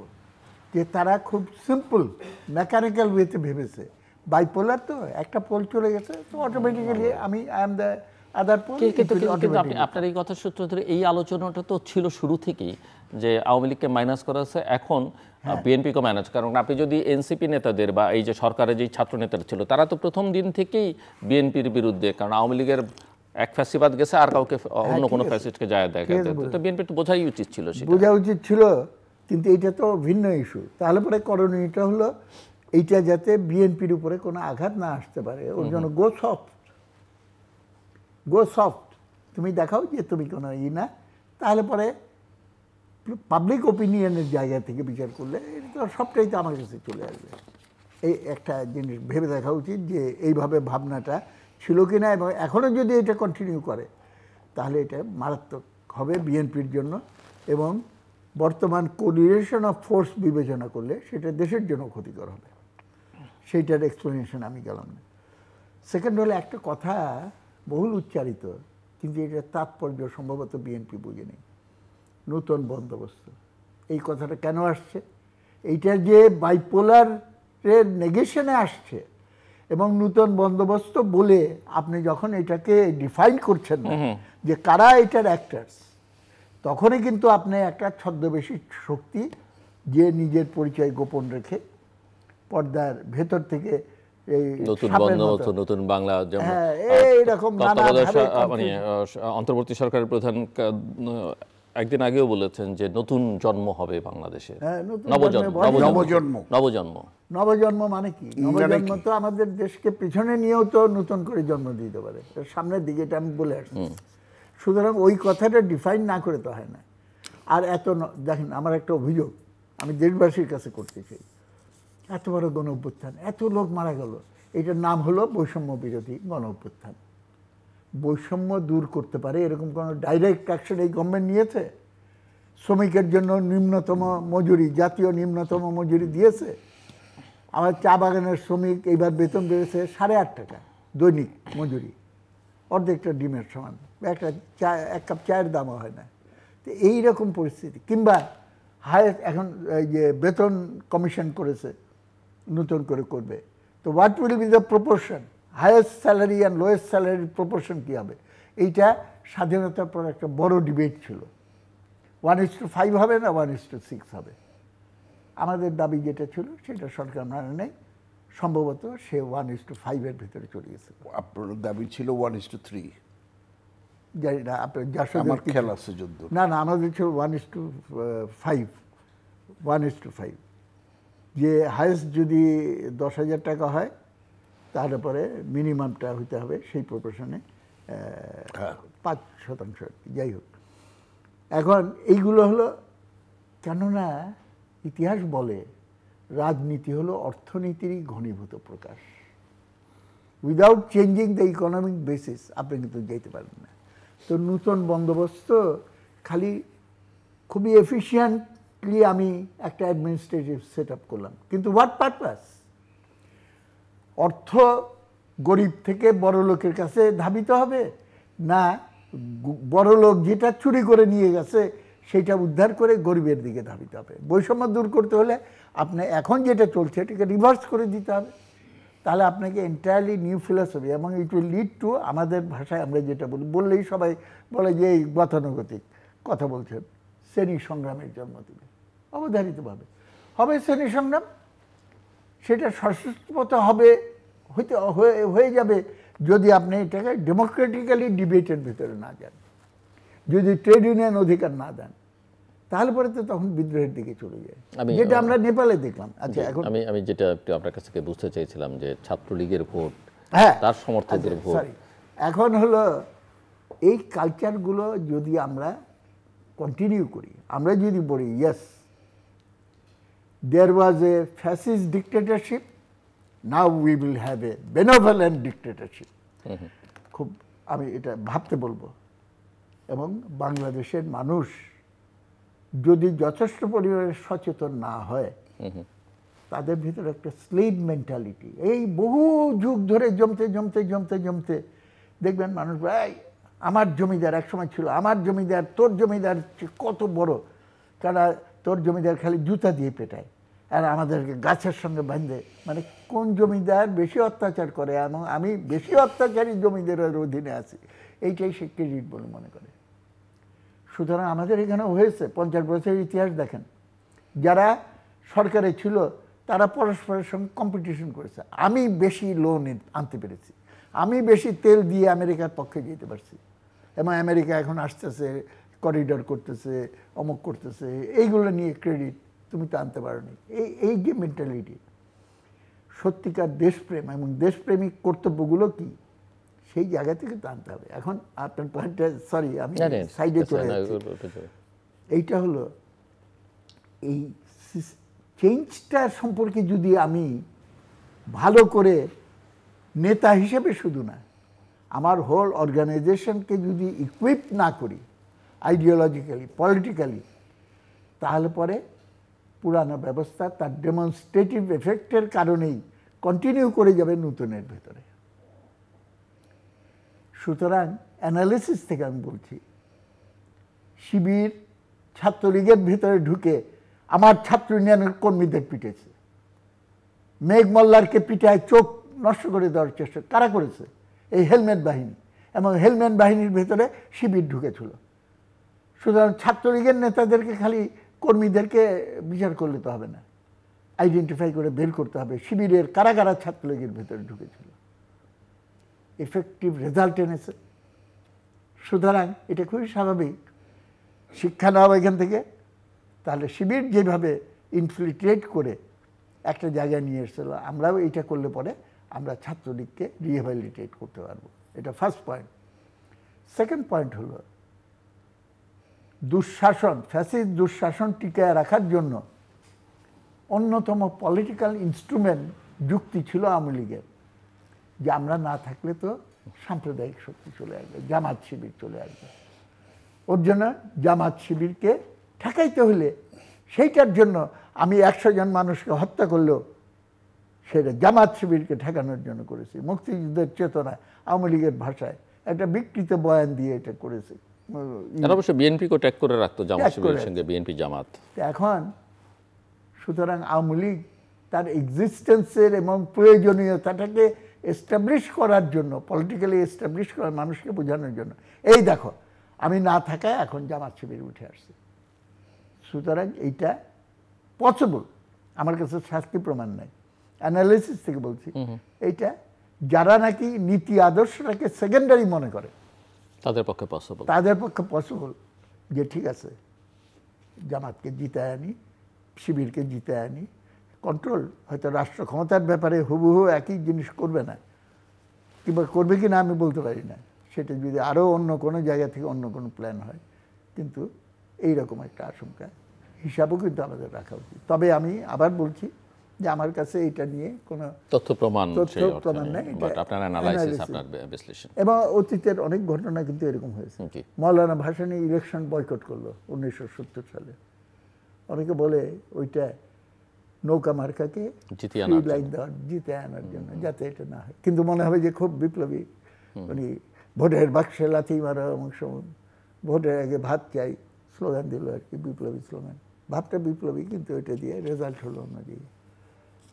যে তারা খুব সিম্পল মেকানিক্যাল ওয়েতে ভেবেছে বাইপোলার তো একটা পোল চলে গেছে তো অটোমেটিক্যালি আমি I am the other pole. কিন্তু আপনার এই কথা সূত্র ধরে এই আলোচনাটা তো ছিল শুরু থেকেই যে আওয়ামী লীগকে মাইনাস করা হচ্ছে, এখন বিএনপিকে মাইনাস। কারণ আপনি যদি এনসিপি নেতাদের বা এই যে সরকারের যে ছাত্র নেতারা ছিল, তারা তো প্রথম দিন থেকেই বিএনপির বিরুদ্ধে, কারণ আওয়ামী লীগের এক ফ্যাসিবাদ গেছে আর কাউকে অন্য কোনো ফ্যাসিস্টকে যায় দেখা, তো বিএনপি তো বোঝাই উচিত ছিল, বোঝা উচিত ছিল। কিন্তু এইটা তো ভিন্ন ইস্যু। তাহলে পরে করণীয়টা হলো এইটা যাতে বিএনপির উপরে কোনো আঘাত না আসতে পারে, ওর জন্য গো সফট, তুমি দেখাও যে তুমি কোনো না, তাহলে পরে পাবলিক ওপিনিয়নের জায়গা থেকে বিচার করলে এটা তো সবটাই তো আমার কাছে চলে আসবে। এই একটা জিনিস ভেবে দেখা উচিত যে এইভাবে ভাবনাটা ছিল কি না, এবং এখনও যদি এটা কন্টিনিউ করে তাহলে এটা মারাত্মক হবে বিএনপির জন্য, এবং বর্তমান কোঅর্ডিনেশন অফ ফোর্স বিবেচনা করলে সেটা দেশের জন্য ক্ষতিকর হবে। সেইটার এক্সপ্লেনেশন আমি গেলাম না। সেকেন্ড হলো একটা কথা বহুল উচ্চারিত, কিন্তু এটার তাৎপর্য সম্ভবত বিএনপি বুঝে নেই, নতুন বন্দোবস্ত। এই কথাটা কেন আসছে? এইটা যে বাইপোলারের নেগেশনে আসছে, এবং নতুন বন্দোবস্ত বলে আপনি যখন এটাকে ডিফাইন করছেন না যে কারা এটার অ্যাক্টার্স, তখনই কিন্তু আপনি একটা ছদ্মবেশী শক্তি যে নিজের পরিচয় গোপন রেখে পর্দার ভেতর থেকে এই নতুন সাপের বন্দোবস্ত, মতো। নতুন বাংলা, যেমন হ্যাঁ, এইরকম তত্ত্বাবধায়ক নানাভাবে মানে অন্তর্বর্তী সরকারের প্রধান একদিন আগেও বলেছেন যে নতুন জন্ম হবে বাংলাদেশে, হ্যাঁ, নতুন নবজন্ম, জন্মে নবজন্ম। নবজন্ম। নবজন্ম মানে কি? মানে নবজন্ম কি? তো আমাদের দেশকে পিছনে নিয়েও তো নতুন করে জন্ম দিতে পারে, এর সামনের দিকে, এটা আমি বলে আসছি। সুতরাং ওই কথাটা ডিফাইন না করে তো হয় না। আর দেখেন, আমার একটা অভিযোগ আমি দেশবাসীর কাছে করতে চাই। এত বড় গণ অভ্যুত্থান, এত লোক মারা গেল, এটার নাম হলো বৈষম্য বিরোধী গণ অভ্যুত্থান। বৈষম্য দূর করতে পারে এরকম কোনো ডাইরেক্ট অ্যাকশন এই গভর্নমেন্ট নিয়েছে? শ্রমিকের জন্য নিম্নতম মজুরি, জাতীয় নিম্নতম মজুরি দিয়েছে। আমার চা বাগানের শ্রমিক এইবার বেতন বেড়েছে 8.5 টাকা দৈনিক মজুরি, অর্ধেকটা ডিমের সমান। এক কাপ চায়ের দামও হয় না। তো এইরকম পরিস্থিতি। কিংবা হায়েস্ট এখন এই যে বেতন কমিশন করেছে, নতুন করে করবে, তো what will be the proportion, highest salary and lowest স্যালারির প্রপোর্শন কী হবে? এইটা স্বাধীনতার পর একটা বড় ডিবেট ছিল। 1:5 হবে না 1:6 হবে? আমাদের দাবি যেটা ছিল সেটা সরকার মানে নেই, সম্ভবত সে 1:5-এর ভিতরে চলে গেছে। আপনার দাবি ছিল 1:3। জানি না আপনার যার সাথে আমার খেয়াল আছে যদ্দূর। না, আমাদের ছিল 1:5, 1:5। যে হায়েস্ট যদি 10,000 টাকা হয় তাহলে পরে মিনিমামটা হইতে হবে সেই প্রপোর্শনে 5% আর কি। যাই হোক, এখন এইগুলো হলো, কেননা ইতিহাস বলে রাজনীতি হলো অর্থনীতিরই ঘনীভূত প্রকাশ। Without changing the economic basis আপনি কিন্তু যেতে পারেন না। তো নতুন বন্দোবস্ত খালি খুবই এফিশিয়েন্টলি আমি একটা অ্যাডমিনিস্ট্রেটিভ সেট আপ করলাম, কিন্তু হোয়াট পারপাস? অর্থ গরিব থেকে বড় লোকের কাছে ধাবিত হবে, না বড় লোক যেটা চুরি করে নিয়ে গেছে সেটা উদ্ধার করে গরিবের দিকে ধাবিত হবে? বৈষম্য দূর করতে হলে আপনি এখন যেটা চলছে এটাকে রিভার্স করে দিতে হবে। তাহলে আপনাকে এন্টায়ারলি নিউ ফিলসফি, এবং ইট উইল লিড টু, আমাদের ভাষায় আমরা যেটা বলি, বললেই সবাই বলে যে এই গতানুগতিক কথা বলছেন, শ্রেণী সংগ্রামের জন্ম দেবে অবধারিতভাবে। হবে শ্রেণী সংগ্রাম, সেটা সশস্ত্রপথ হবে, হয়ে যাবে যদি আপনি এটাকে ডেমোক্রেটিক্যালি ডিবেটের ভিতরে না যান, যদি ট্রেড ইউনিয়ন অধিকার না দেন, তাহলে পরে তো তখন বিদ্রোহের দিকে চলে যায়, যেটা আমরা নেপালে দেখলাম। আচ্ছা, এখন আমি যেটা একটু আপনার কাছ থেকে বুঝতে চাইছিলাম যে ছাত্রলীগের ভোট, হ্যাঁ, তার সমর্থকদের ভোট, সরি, এখন হলো এই কালচারগুলো যদি আমরা কন্টিনিউ করি, আমরা যদি বলি yes there was a fascist dictatorship, now we will have a benevolent dictatorship, খুব আমি এটা ভাবতে বলবো। এবং বাংলাদেশের মানুষ যদি যথেষ্ট পরিমাণে সচেতন না হয়, তাদের ভিতরে একটা স্লেভ মেন্টালিটি এই বহু যুগ ধরে জমতে জমতে জমতে জমতে দেখবেন মানুষ, ভাই আমার জমিদার একসময় ছিল, আমার জমিদার, তোর জমিদার কত বড়, কারণ তোর জমিদার খালি জুতা দিয়ে পেটায় আর আমাদেরকে গাছের সঙ্গে বাঁধে। মানে কোন জমিদার বেশি অত্যাচার করে এবং আমি বেশি অত্যাচারী জমিদারের অধীনে আছি, এইটাই সে ক্রেডিট বলে মনে করে। সুতরাং আমাদের এখানে হয়েছে 50 বছরের ইতিহাস দেখেন, যারা সরকারে ছিল তারা পরস্পরের সঙ্গে কম্পিটিশন করেছে। আমি বেশি লোন আনতে পেরেছি, আমি বেশি তেল দিয়ে আমেরিকার পক্ষে যেতে পারছি, এবং আমেরিকা এখন আসতেছে, করিডর করতেছে, অমুক করতেছে, এইগুলো নিয়ে ক্রেডিট তুমি তো আনতে পারোনি। এই যে মেন্টালিটি, সত্যিকার দেশপ্রেম এবং দেশপ্রেমিক কর্তব্যগুলো কি, সেই জায়গা থেকে তো আনতে হবে। এখন আপনার পয়েন্টটা, সরি আমি সাইডে চলে যাচ্ছি, এইটা হলো এই চেঞ্জটা সম্পর্কে যদি আমি ভালো করে নেতা হিসেবে শুধু না, আমার হোল অর্গানাইজেশনকে যদি ইকুইপ না করি আইডিওলজিক্যালি, পলিটিক্যালি, তাহলে পরে পুরানো ব্যবস্থা তার ডেমনস্ট্রেটিভ এফেক্টের কারণেই কন্টিনিউ করে যাবে নতুনের ভেতরে। সুতরাং অ্যানালিসিস থেকে আমি বলছি, শিবির ছাত্রলীগের ভিতরে ঢুকে আমার ছাত্র ইউনিয়নের কর্মীদের পিটেছে, মেঘ মল্লারকে পিটায় চোখ নষ্ট করে দেওয়ার চেষ্টা কারা করেছে? এই হেলমেট বাহিনী, এবং হেলমেট বাহিনীর ভেতরে শিবির ঢুকেছিল। সুতরাং ছাত্রলীগের নেতাদেরকে খালি কর্মীদেরকে বিচার করলে তো হবে না, আইডেন্টিফাই করে বের করতে হবে শিবিরের কারা কারা ছাত্রলীগের ভেতরে ঢুকেছিল, এফেক্টিভ রেজাল্ট এনেছে। সুতরাং এটা খুবই স্বাভাবিক, শিক্ষা নেওয়া এখান থেকে। তাহলে শিবির যেভাবে ইনফিল্ট্রেট করে একটা জায়গায় নিয়ে এসেছিল, আমরাও এইটা করলে পরে আমরা ছাত্রলীগকে রিহ্যাবিলিটেট করতে পারবো। এটা ফার্স্ট পয়েন্ট। সেকেন্ড পয়েন্ট হলো দুঃশাসন, ফ্যাসিস্ট দুঃশাসন টিকায় রাখার জন্য অন্যতম পলিটিক্যাল ইনস্ট্রুমেন্ট যুক্তি ছিল আওয়ামী লীগের, যে আমরা না থাকলে তো সাম্প্রদায়িক শক্তি চলে আসবে, জামাত শিবির চলে আসবে। ওর জন্য জামাত শিবিরকে ঠেকাইতে হলে সেইটার জন্য আমি 100 জন মানুষকে হত্যা করলেও সেটা জামাত শিবিরকে ঠেকানোর জন্য করেছি। মুক্তিযুদ্ধের চেতনায় আওয়ামী লীগের ভাষায় একটা বিকৃত বয়ান দিয়ে এটা করেছি। তারা অবশ্য বিএনপিকে ট্যাগ করে রাখতো, জামাত শিবিরের সঙ্গে বিএনপি জামাত। এখন সুতরাং আওয়ামী লীগ তার এক্সিস্টেন্সের এবং প্রয়োজনীয়তাটাকে এস্টাবলিশ করার জন্য, পলিটিক্যালি এস্টাবলিশ করার, মানুষকে বোঝানোর জন্য, এই দেখো আমি না থাকায় এখন জামাত শিবির উঠে আসছে। সুতরাং এইটা পসিবল, আমার কাছে শাস্তি প্রমাণ নাই, অ্যানালিসিস থেকে বলছি। এইটা যারা নাকি নীতি আদর্শটাকে সেকেন্ডারি মনে করে তাদের পক্ষে পসিবল, তাদের পক্ষে পসিবল যে ঠিক আছে জামাতকে জিতায় আনি, শিবিরকে জিতায় আনি। কন্ট্রোল হয়তো রাষ্ট্র ক্ষমতার ব্যাপারে হুবহু একই জিনিস করবে না, কিংবা করবে কি না আমি বলতে পারি না, সেটা যদি আরও অন্য কোনো জায়গা থেকে অন্য কোনো প্ল্যান হয়। কিন্তু এইরকম একটা আশঙ্কা হিসাবও কিন্তু আমাদের রাখা উচিত। তবে আমি আবার বলছি যে আমার কাছে এটা নিয়ে কোনো তথ্য প্রমাণ নেই, আপনার অ্যানালাইসিস, আপনার বিশ্লেষণ। এবং অতীতের অনেক ঘটনা কিন্তু এরকম হয়েছে। মৌলানা ভাসানী ইলেকশন বয়কট করলো 1970 সালে। অনেকে বলে ওইটা নৌকা মার্কাকে জিতে আনার জন্য, যাতে এটা না হয়। কিন্তু মনে হবে যে খুব বিপ্লবী, উনি ভোটের বাক্সে লাথি মারা অংশ, ভোটের আগে ভাত চাই স্লোগান দিল আর কি, বিপ্লবী স্লোগান। ভাবটা বিপ্লবী, কিন্তু ওইটা দিয়ে রেজাল্ট হলো অন্যদিকে।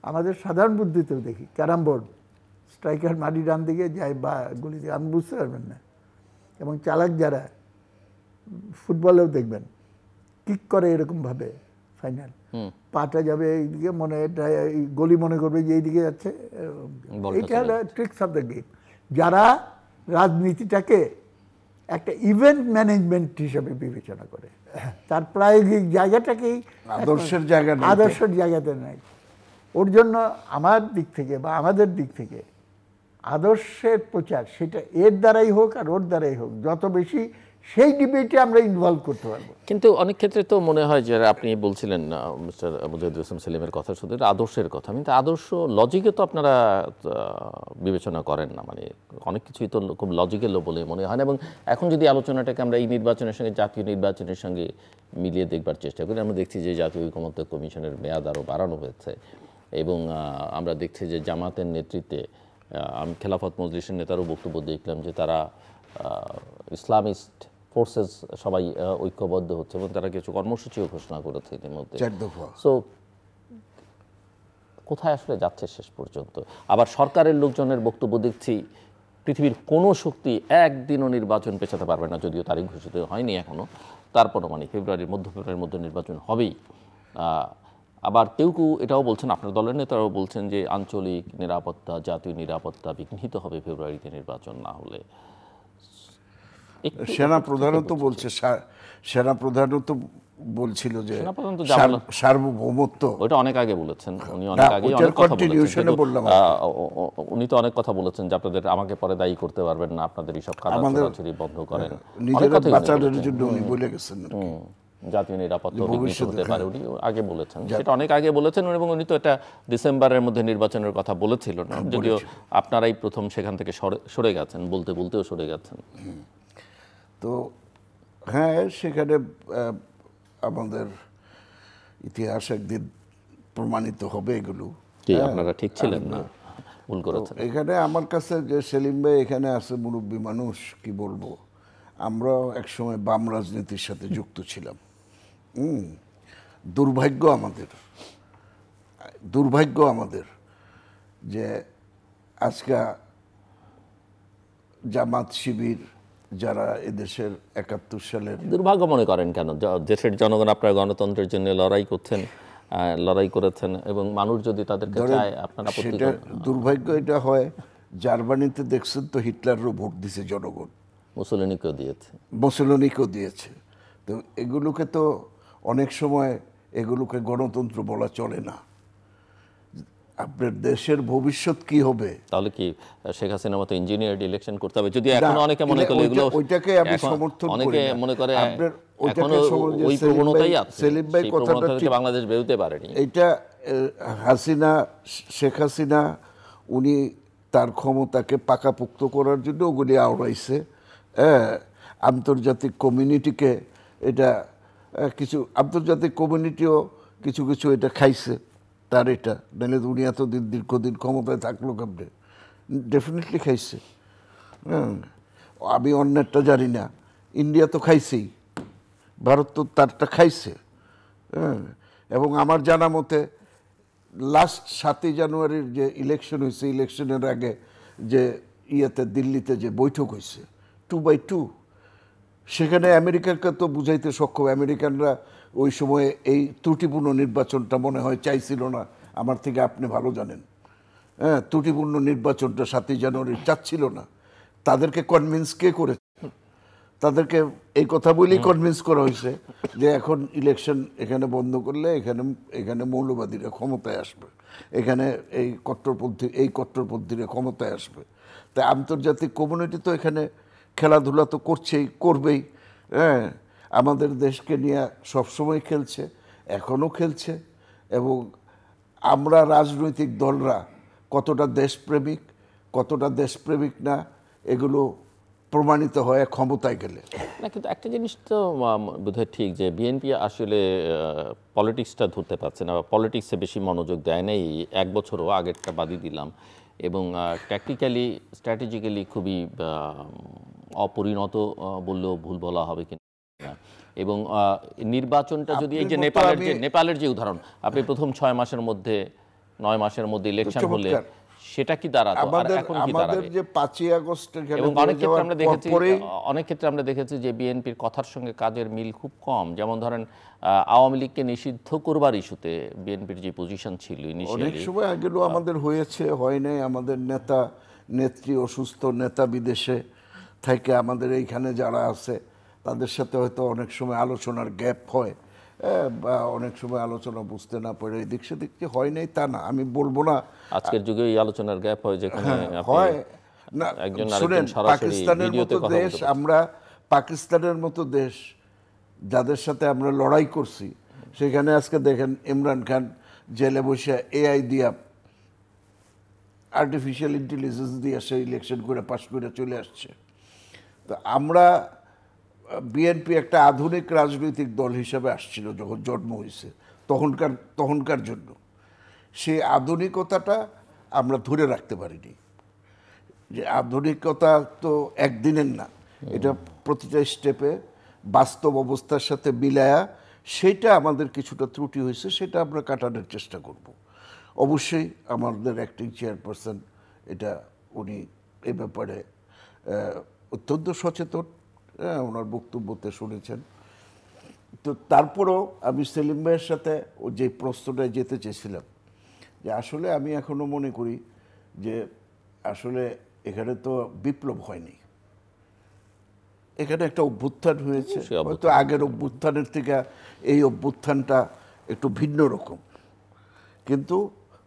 আমাদের সাধারণ বুদ্ধিতেও দেখি ক্যারাম বোর্ড, স্ট্রাইকার মাটি ডান দিকে যায় বা গুলি দিয়ে, আমি বুঝতে পারবেন না। এবং চালাক যারা ফুটবলেও দেখবেন কিক করে এরকমভাবে, ফাইনাল পাটা যাবে এইদিকে, মনে গলি মনে করবে যে এইদিকে যাচ্ছে। এইটা হলো ট্রিক্স অফ দ্য গেম। যারা রাজনীতিটাকে একটা ইভেন্ট ম্যানেজমেন্ট হিসাবে বিবেচনা করে, তার প্রায়োগিক জায়গাটাকেই আদর্শের জায়গাতে নাই। ওর জন্য আমার দিক থেকে বা আমাদের দিক থেকে আদর্শের প্রচার, সেটা এর দ্বারাই হোক আর ওর দ্বারাই হোক, যত বেশি সেই ডিবেটে আমরা ইনভলভ করতে পারবো। কিন্তু অনেক ক্ষেত্রে তো মনে হয় যে আপনি বলছিলেন মিস্টার মুজাহিদুল ইসলাম সেলিমের কথা, শুধু আদর্শের কথা, কিন্তু আদর্শ লজিকে তো আপনারা বিবেচনা করেন না। মানে অনেক কিছুই তো খুব লজিক্যালও বলে মনে হয় না। এবং এখন যদি আলোচনাটাকে আমরা এই নির্বাচনের সঙ্গে, জাতীয় নির্বাচনের সঙ্গে মিলিয়ে দেখবার চেষ্টা করি, আমরা দেখছি যে জাতীয় ঐকমত্য কমিশনের মেয়াদ আরও বাড়ানো হয়েছে। এবং আমরা দেখছি যে জামাতের নেতৃত্বে, আমি খেলাফত মজলিসের নেতারও বক্তব্য দেখলাম যে তারা ইসলামিস্ট ফোর্সেস সবাই ঐক্যবদ্ধ হচ্ছে এবং তারা কিছু কর্মসূচিও ঘোষণা করেছে ইতিমধ্যে। সো কোথায় আসলে যাচ্ছে শেষ পর্যন্ত? আবার সরকারের লোকজনের বক্তব্য দেখছি পৃথিবীর কোনো শক্তি একদিনও নির্বাচন পেছাতে পারবে না, যদিও তারিখ ঘোষিত হয়নি এখনও, তারপরও মানে ফেব্রুয়ারির মধ্যে নির্বাচন হবেই। আবার কেউ কেউ এটাও বলছেন, আপনার দলের নেতারাও বলছেন যে আঞ্চলিক নিরাপত্তা, জাতীয় নিরাপত্তা বিঘ্নিত হবে ফেব্রুয়ারিতে নির্বাচন না হলে। সেনা প্রধানও তো বলছে, সেনা প্রধানও তো বলছিল যে সার্বভৌমত্ব, ওইটা অনেক আগে বলেছেন উনি, অনেক আগে অনেক কথা বলেছেন। উনি তো অনেক কথা বলেছেন যে আপনাদের, আমাকে পরে দায়ী করতে পারবেন না, আপনাদের এইসব কাজ ছড়াছড়ি বন্ধ করেন, নিজেরা বাঁচানোর জন্য উনি বলে গেছেন। জাতীয় নিরাপত্তা বিঘ্নিত হতে পারে, উনি আগে বলেছেন, সেটা অনেক আগে বলেছেন। এবং উনি তো এটা ডিসেম্বরের মধ্যে নির্বাচনের কথা বলেছিল না, যদিও আপনারাই প্রথম সেখান থেকে সরে গেছেন, বলতেও সরে গেছেন। তো হ্যাঁ, সেখানে আমাদের ইতিহাস একদিন প্রমাণিত হবে এগুলো। আপনারা ঠিক ছিলেন না, ভুল করেছেন। এখানে আমার কাছে যে সেলিম ভাই এখানে আছে, মুরব্বী মানুষ, কি বলবো, আমরা একসময় বাম রাজনীতির সাথে যুক্ত ছিলাম। দুর্ভাগ্য আমাদের যে আজকে জামাত শিবির যারা এদেশের 71 সালের, দুর্ভাগ্য মনে করেন কেন? দেশের জনগণ আপনার গণতন্ত্রের জন্য লড়াই করছেন, লড়াই করেছেন এবং মানুষ যদি তাদেরকে চায় আপনার আপত্তি সেটা দুর্ভাগ্য এটা হয়, জার্মানিতে দেখছেন তো হিটলারও ভোট দিছে জনগণ, মুসলিনীকেও দিয়েছে। মুসোলিনিকেও দিয়েছে। তো এগুলোকে তো অনেক সময় এগুলোকে গণতন্ত্র বলা চলে না। আপনার দেশের ভবিষ্যৎ কি হবে? তাহলে কি শেখ হাসিনার মতো ইঞ্জিনিয়ার্ড ইলেকশন করতে হবে? যদি এখন অনেকে মনে করে এগুলো, ওইটাকে আমি সমর্থন করি অনেকে না। মনে করে আপনার এখনো ওই প্রবণতাই আছে, সেলিম ভাই সেই কথাটা প্রবণতা থেকে ঠিক। বাংলাদেশ বেরোতে পারেনি। এইটা হাসিনা, শেখ হাসিনা উনি তার ক্ষমতাকে পাকাপোক্ত করার জন্য ওগুলি আওড়াইছে। আন্তর্জাতিক কমিউনিটিকে এটা কিছু আন্তর্জাতিক কমিউনিটিও কিছু কিছু এটা খাইছে তার, এটা নাহলে উনি এতদিন দীর্ঘদিন ক্ষমতায় থাকলো কেমনে? ডেফিনেটলি খাইছে। আমি অন্যেরটা জানি না, ইন্ডিয়া তো খাইছেই, ভারত তো তারটা খাইছে। এবং আমার জানা মতে লাস্ট 7ই জানুয়ারির যে ইলেকশন হয়েছে, ইলেকশনের আগে যে ইয়েতে দিল্লিতে যে বৈঠক হয়েছে 2x2, সেখানে আমেরিকাকে তো বুঝাইতে সক্ষম। আমেরিকানরা ওই সময়ে এই ত্রুটিপূর্ণ নির্বাচনটা মনে হয় চাইছিল না, আমার থেকে আপনি ভালো জানেন। ত্রুটিপূর্ণ নির্বাচনটা 7ই জানুয়ারি চাচ্ছিল না। তাদেরকে কনভিন্স কে করেছে? তাদেরকে এই কথা বলেই কনভিন্স করা হয়েছে যে এখন ইলেকশন এখানে বন্ধ করলে এখানে মৌলবাদীরা ক্ষমতায় আসবে, এখানে এই কট্টরপন্থীরা ক্ষমতায় আসবে। তাই আন্তর্জাতিক কমিউনিটি তো এখানে খেলাধুলা তো করবেই। আমাদের দেশকে নিয়ে সবসময় খেলছে, এখনও খেলছে। এবং আমরা রাজনৈতিক দলরা কতটা দেশপ্রেমিক না, এগুলো প্রমাণিত হয় ক্ষমতায় গেলে। না, কিন্তু একটা জিনিস তো বোধহয় ঠিক যে বিএনপি আসলে পলিটিক্সটা ধরতে পারছে না, পলিটিক্সে বেশি মনোযোগ দেয় নাই। 1 বছরও আগেরটা বাদই দিলাম। এবং ট্যাকটিক্যালি স্ট্র্যাটেজিক্যালি খুবই অপরিণত বললেও ভুল বলা হবে কিনা। এবং নির্বাচনটা যদি এই যে নেপালের যে উদাহরণ, আপনি প্রথম 6 মাসের মধ্যে 9 মাসের মধ্যে ইলেকশন হলে সেটা কি দাঁড়াতো, আর এখন কি দাঁড়াবে? যে 5ই আগস্ট এবং অনেক ক্ষেত্রে আমরা দেখেছি যে বিএনপির কথার সঙ্গে কাজের মিল খুব কম। যেমন ধরেন আওয়ামী লীগকে নিষিদ্ধ করবার ইস্যুতে বিএনপির যে পজিশন ছিল অনেক সময় এগুলো আমাদের হয়েছে, হয় নাই। আমাদের নেত্রী অসুস্থ, নেতা বিদেশে থেকে আমাদের এইখানে যারা আছে তাদের সাথে হয়তো অনেক সময় আলোচনার গ্যাপ হয়, বা অনেক সময় আলোচনা বুঝতে না পারে এদিক সেদিক যে হয় নাই তা না, আমি বলবো না। আজকের যুগে এই আলোচনার গ্যাপ হয় যেখানে হয় না। শুনেন, পাকিস্তানের মতো দেশ, আমরা পাকিস্তানের মতো দেশ যাদের সাথে আমরা লড়াই করছি, সেখানে আজকে দেখেন ইমরান খান জেলে বসে এআই দিয়া, আর্টিফিশিয়াল ইন্টেলিজেন্স দিয়ে সে ইলেকশন করে পাশ করে চলে আসছে। তো আমরা বিএনপি একটা আধুনিক রাজনৈতিক দল হিসাবে আসছিল যখন জন্ম হয়েছে, তখনকার জন্য সেই আধুনিকতাটা আমরা ধরে রাখতে পারিনি। যে আধুনিকতা তো একদিনের না, এটা প্রতিটা স্টেপে বাস্তব অবস্থার সাথে মিলায়া, সেটা আমাদের কিছুটা ত্রুটি হয়েছে, সেটা আমরা কাটানোর চেষ্টা করব। অবশ্যই আমাদের অ্যাক্টিং চেয়ারপারসন এটা উনি এ ব্যাপারে অত্যন্ত সচেতন, ওনার বক্তব্যতে শুনেছেন। তো তারপরেও আমি সেলিম ভাইয়ের সাথে ও যে প্রশ্নটায় যেতে চেয়েছিলাম, যে আসলে আমি এখনও মনে করি যে আসলে এখানে তো বিপ্লব হয়নি, এখানে একটা অভ্যুত্থান হয়েছে। হয়তো আগের অভ্যুত্থানের থেকে এই অভ্যুত্থানটা একটু ভিন্ন রকম, কিন্তু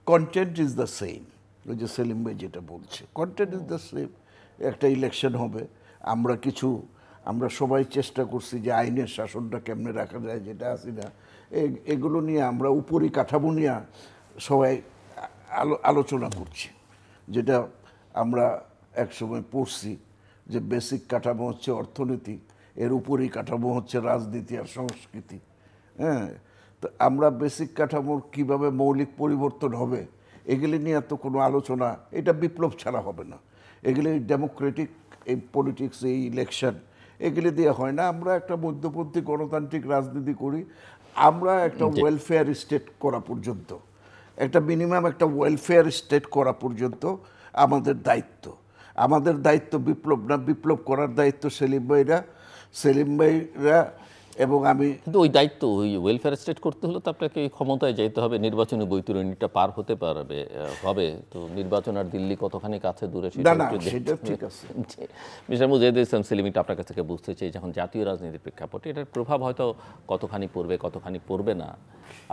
কন্টেন্ট ইজ দ্য সেম। ওই যে সেলিম ভাই যেটা বলছে, কন্টেন্ট ইজ দ্য সেম। একটা ইলেকশন হবে, আমরা সবাই চেষ্টা করছি যে আইনের শাসনটা কেমনে রাখা যায়, যেটা আসি না এগুলো নিয়ে আমরা কাঠামো নিয়ে সবাই আলোচনা করছি। যেটা আমরা একসময় পড়ছি যে বেসিক কাঠামো হচ্ছে অর্থনীতি, এর উপরই কাঠামো হচ্ছে রাজনীতি আর সংস্কৃতি। তো আমরা বেসিক কাঠামোর কিভাবে মৌলিক পরিবর্তন হবে এগুলি নিয়ে তো কোনো আলোচনা, এটা বিপ্লব ছাড়া হবে না। এগুলি ডেমোক্রেটিক এই পলিটিক্স, এই ইলেকশন এগুলি দিয়ে হয় না। আমরা একটা মধ্যপন্থী গণতান্ত্রিক রাজনীতি করি। আমরা একটা ওয়েলফেয়ার স্টেট করা পর্যন্ত, একটা মিনিমাম একটা ওয়েলফেয়ার স্টেট করা পর্যন্ত আমাদের দায়িত্ব বিপ্লব না, বিপ্লব করার দায়িত্ব সেলিম ভাইরা এবং আমি কিন্তু ওই দায়িত্ব, ওই ওয়েলফেয়ার স্টেট করতে হলে তো আপনাকে ওই ক্ষমতায় যেতে হবে, নির্বাচনী বৈতরণীটা পার হতে পারবে হবে। তো নির্বাচন আর দিল্লি কতখানি কাছে দূরে না না সেটা ঠিক আছে। মিস্টার মুজাহিদুল ইসলাম সেলিম, এটা আপনার কাছ থেকে বুঝতে চাই, যখন জাতীয় রাজনীতির প্রেক্ষাপটে এটার প্রভাব হয়তো কতখানি পড়বে কতখানি পড়বে না,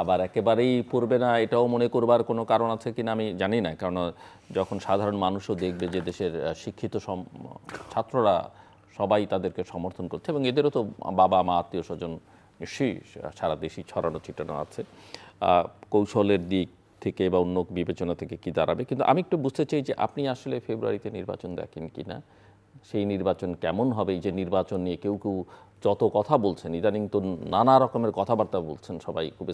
আবার একেবারেই পড়বে না এটাও মনে করবার কোনো কারণ আছে কিনা আমি জানি না। কারণ যখন সাধারণ মানুষও দেখবে যে দেশের শিক্ষিত ছাত্ররা সবাই তাদেরকে সমর্থন করছে, এবং এদেরও তো বাবা মা আত্মীয় স্বজন নিশ্চয়ই সারা দেশই ছড়ানো ছিটানো আছে, কৌশলের দিক থেকে বা অন্য বিবেচনা থেকে কি দাঁড়াবে। কিন্তু আমি একটু বুঝতে চাই যে আপনি আসলে ফেব্রুয়ারিতে নির্বাচন দেখেন কি না, সেই নির্বাচন কেমন হবে। এই যে নির্বাচন নিয়ে কেউ কেউ যত কথা বলছেন, ইদানিং তো নানা রকমের কথাবার্তা বলছেন, সবাই খুব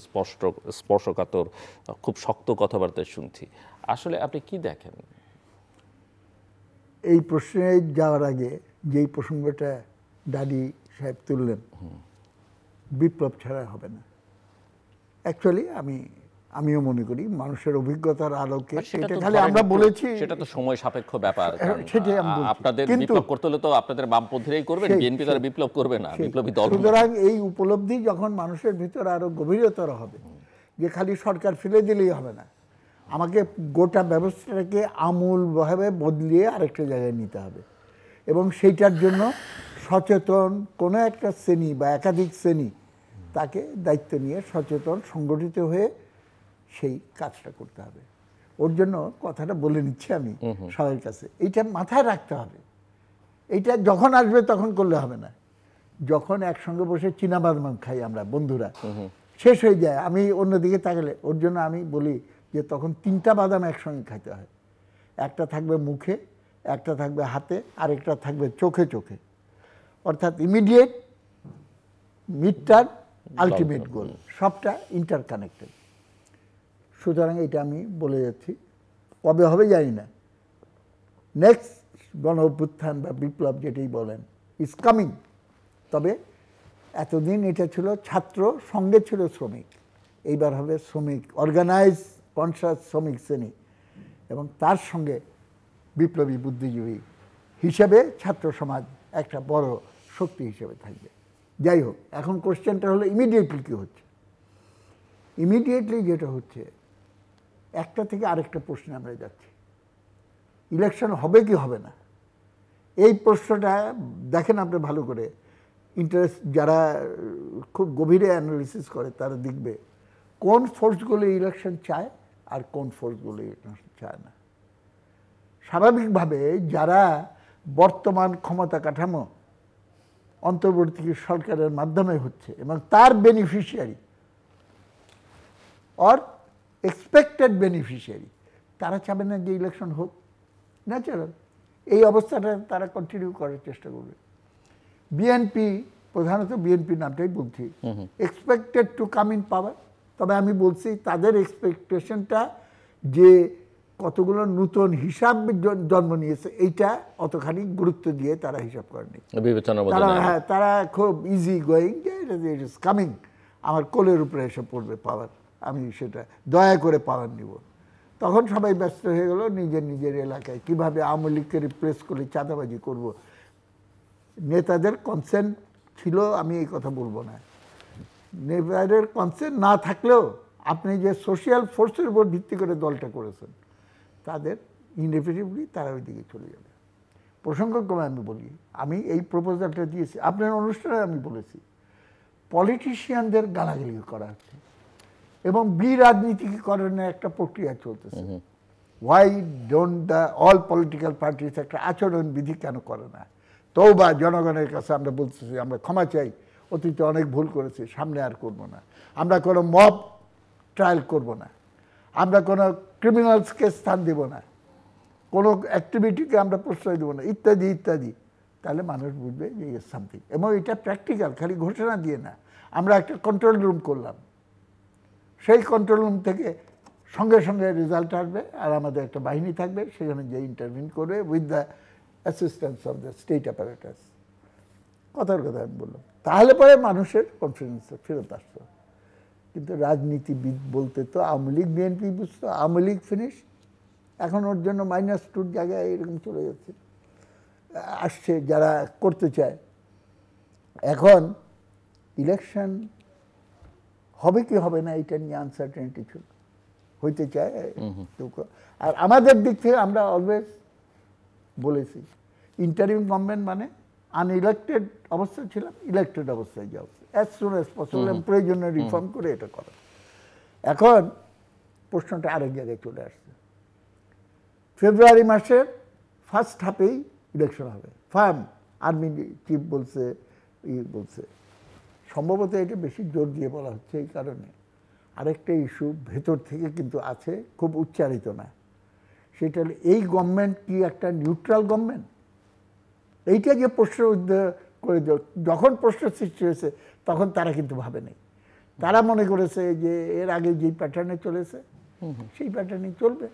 স্পর্শকাতর খুব শক্ত কথাবার্তা শুনছি, আসলে আপনি কি দেখেন? এই প্রশ্নে যাওয়ার আগে যেই প্রসঙ্গটা দাদি সাহেব তুললেন, বিপ্লব ছাড়া হবে না। অ্যাকচুয়ালি আমিও মনে করি মানুষের অভিজ্ঞতার আলোকে, সেটা খালি আমরা বলেছি, সেটা তো সময় সাপেক্ষ ব্যাপার। সেটাই আমি বলছি। আপনাদের বিপ্লব করতে হলে তো আপনাদের বামপন্থীরাই করবেন, বিএনপি তারা বিপ্লব করবে না, বিপ্লবী দল। সুতরাং এই উপলব্ধি যখন মানুষের ভিতরে আরো গভীরতর হবে, যে খালি সরকার ফেলে দিলেই হবে না, আমাকে গোটা ব্যবস্থাটাকে আমূলভাবে বদলিয়ে আরেকটা জায়গায় নিতে হবে, এবং সেইটার জন্য সচেতন কোনো একটা শ্রেণী বা একাধিক শ্রেণী তাকে দায়িত্ব নিয়ে সচেতন সংগঠিত হয়ে সেই কাজটা করতে হবে। ওর জন্য কথাটা বলে নিচ্ছি আমি সবার কাছে, এইটা মাথায় রাখতে হবে। এইটা যখন আসবে তখন করলে হবে না। যখন একসঙ্গে বসে চীনাবাদাম খাই আমরা বন্ধুরা, শেষ হয়ে যায়, আমি অন্যদিকে তাকালে, ওর জন্য আমি বলি যে তখন 3টা বাদাম একসঙ্গে খাইতে হয়। একটা থাকবে মুখে, একটা থাকবে হাতে, আরেকটা থাকবে চোখে চোখে। অর্থাৎ immediate, mid term, ultimate goal, সবটা ইন্টারকানেক্টেড। সুতরাং এটা আমি বলে যাচ্ছি, কবে হবে জানি না। নেক্সট গণ অভ্যুত্থান বা বিপ্লব যেটাই বলেন ইজ কামিং। তবে এতদিন এটা ছিল ছাত্র, সঙ্গে ছিল শ্রমিক, এইবার হবে শ্রমিক, অর্গানাইজ কনসাস শ্রমিক শ্রেণী, এবং তার সঙ্গে বিপ্লবী বুদ্ধিজীবী হিসেবে ছাত্র সমাজ একটা বড় শক্তি হিসেবে থাকবে। যাই হোক, এখন কোশ্চেনটা হলো ইমিডিয়েটলি কী হচ্ছে। ইমিডিয়েটলি যেটা হচ্ছে, একটা থেকে আরেকটা প্রশ্নে আমরা যাচ্ছি, ইলেকশন হবে কি হবে না। এই প্রশ্নটা দেখেন আপনি ভালো করে, ইন্টারেস্ট যারা খুব গভীরে অ্যানালিসিস করে তারা দেখবে কোন ফোর্সগুলো ইলেকশন চায় আর কোন ফোর্সগুলো ইলেকশন চায় না। স্বাভাবিকভাবে যারা বর্তমান ক্ষমতা কাঠামো অন্তর্বর্তী সরকারের মাধ্যমে হচ্ছে এবং তার বেনিফিশিয়ারি অর এক্সপেক্টেড বেনিফিশিয়ারি, তারা চাবে না যে ইলেকশন হোক, ন্যাচারাল। এই অবস্থাটা তারা কন্টিনিউ করার চেষ্টা করবে। বিএনপি, প্রধানত বিএনপি নামটাই বলছি, expected to come in power. তবে আমি বলছি তাদের এক্সপেকটেশনটা যে কতগুলো নতুন হিসাব জন্ম নিয়েছে, এইটা অতখানি গুরুত্ব দিয়ে তারা হিসাব করেনি। তারা খুব ইজি গোয়িং, যে ইট ইজ কামিং, আমার কোলের উপরে এসে পড়বে পাওয়ার, আমি সেটা দয়া করে পাওয়ার নিব। তখন সবাই ব্যস্ত হয়ে গেল নিজের নিজের এলাকায় কীভাবে আওয়ামী লীগকে রিপ্লেস করে চাঁদাবাজি করব। নেতাদের কনসেন্ট ছিল, আমি এই কথা বলবো না, নেতাদের কনসেন্ট না থাকলেও আপনি যে সোশ্যাল ফোর্সের উপর ভিত্তি করে দলটা করেছেন, তাদের ইনএভিটেবলি তারা ওই দিকে চলে যাবে। প্রসঙ্গক্রমে আমি বলি, আমি এই প্রপোজালটা দিয়েছি আপনার অনুষ্ঠানে, আমি বলেছি পলিটিশিয়ানদের গালাগালি করা হচ্ছে এবং বিরাজনীতিকরণের একটা প্রক্রিয়া চলতেছে। Why don't the all political parties একটা আচরণ বিধি কেন করে না? তওবা, জনগণের কাছে আমরা বলতেছি, আমরা ক্ষমা চাই, অতীতে অনেক ভুল করেছি, সামনে আর করব না। আমরা কোনো মব ট্রায়াল করব না, আমরা কোনো ক্রিমিনালসকে স্থান দেব না, কোনো অ্যাক্টিভিটিকে আমরা প্রশ্রয় দেবো না, ইত্যাদি ইত্যাদি। তাহলে মানুষ বুঝবে যে ইজ সামথিং। এবং এটা প্র্যাকটিক্যাল, খালি ঘোষণা দিয়ে না। আমরা একটা কন্ট্রোল রুম করলাম, সেই কন্ট্রোল রুম থেকে সঙ্গে সঙ্গে রেজাল্ট আসবে, আর আমাদের একটা বাহিনী থাকবে সেখানে যে ইন্টারভিউ করবে with the assistance of the state apparatus. কথার কথা আমি বললাম, তাহলে পরে মানুষের কনফিডেন্স ফেরত আসতো। কিন্তু রাজনীতিবিদ বলতে তো আওয়ামী লীগ বিএনপি বুঝতো, আওয়ামী লীগ ফিনিশ, এখন ওর জন্য -2 জায়গায় এরকম চলে যাচ্ছে, আসছে যারা করতে চায়। এখন ইলেকশন হবে কি হবে না এটা নিয়ে আনসার্টেনিটি ছিল, হইতে চায়। আর আমাদের দিক থেকে আমরা অলওয়েজ বলেছি ইন্টারিম গভর্নমেন্ট মানে আনইলেক্টেড অবস্থায় ছিলাম, ইলেক্টেড অবস্থায় যাও, অ্যাজ সুন অ্যাজ পসিবল, প্রয়োজনীয় রিফর্ম করে এটা করা। এখন প্রশ্নটা আরেক জায়গায় চলে আসছে। ফেব্রুয়ারি মাসের ফার্স্ট হাফেই ইলেকশন হবে, ফার্ম আর্মি চিফ বলছে, বলছে। সম্ভবত এটা বেশি জোর দিয়ে বলা হচ্ছে এই কারণে আরেকটা ইস্যু ভেতর থেকে কিন্তু আছে, খুব উচ্চারিত না। সেটা হলো এই গভর্নমেন্ট কি একটা নিউট্রাল গভর্নমেন্ট? এইটা যে প্রশ্ন করে, যখন প্রশ্ন সৃষ্টি হয়েছে তখন তারা কিন্তু ভাবে নেই। তারা মনে করেছে যে এর আগে যেই প্যাটার্নে চলেছে সেই প্যাটার্নেই চলবে।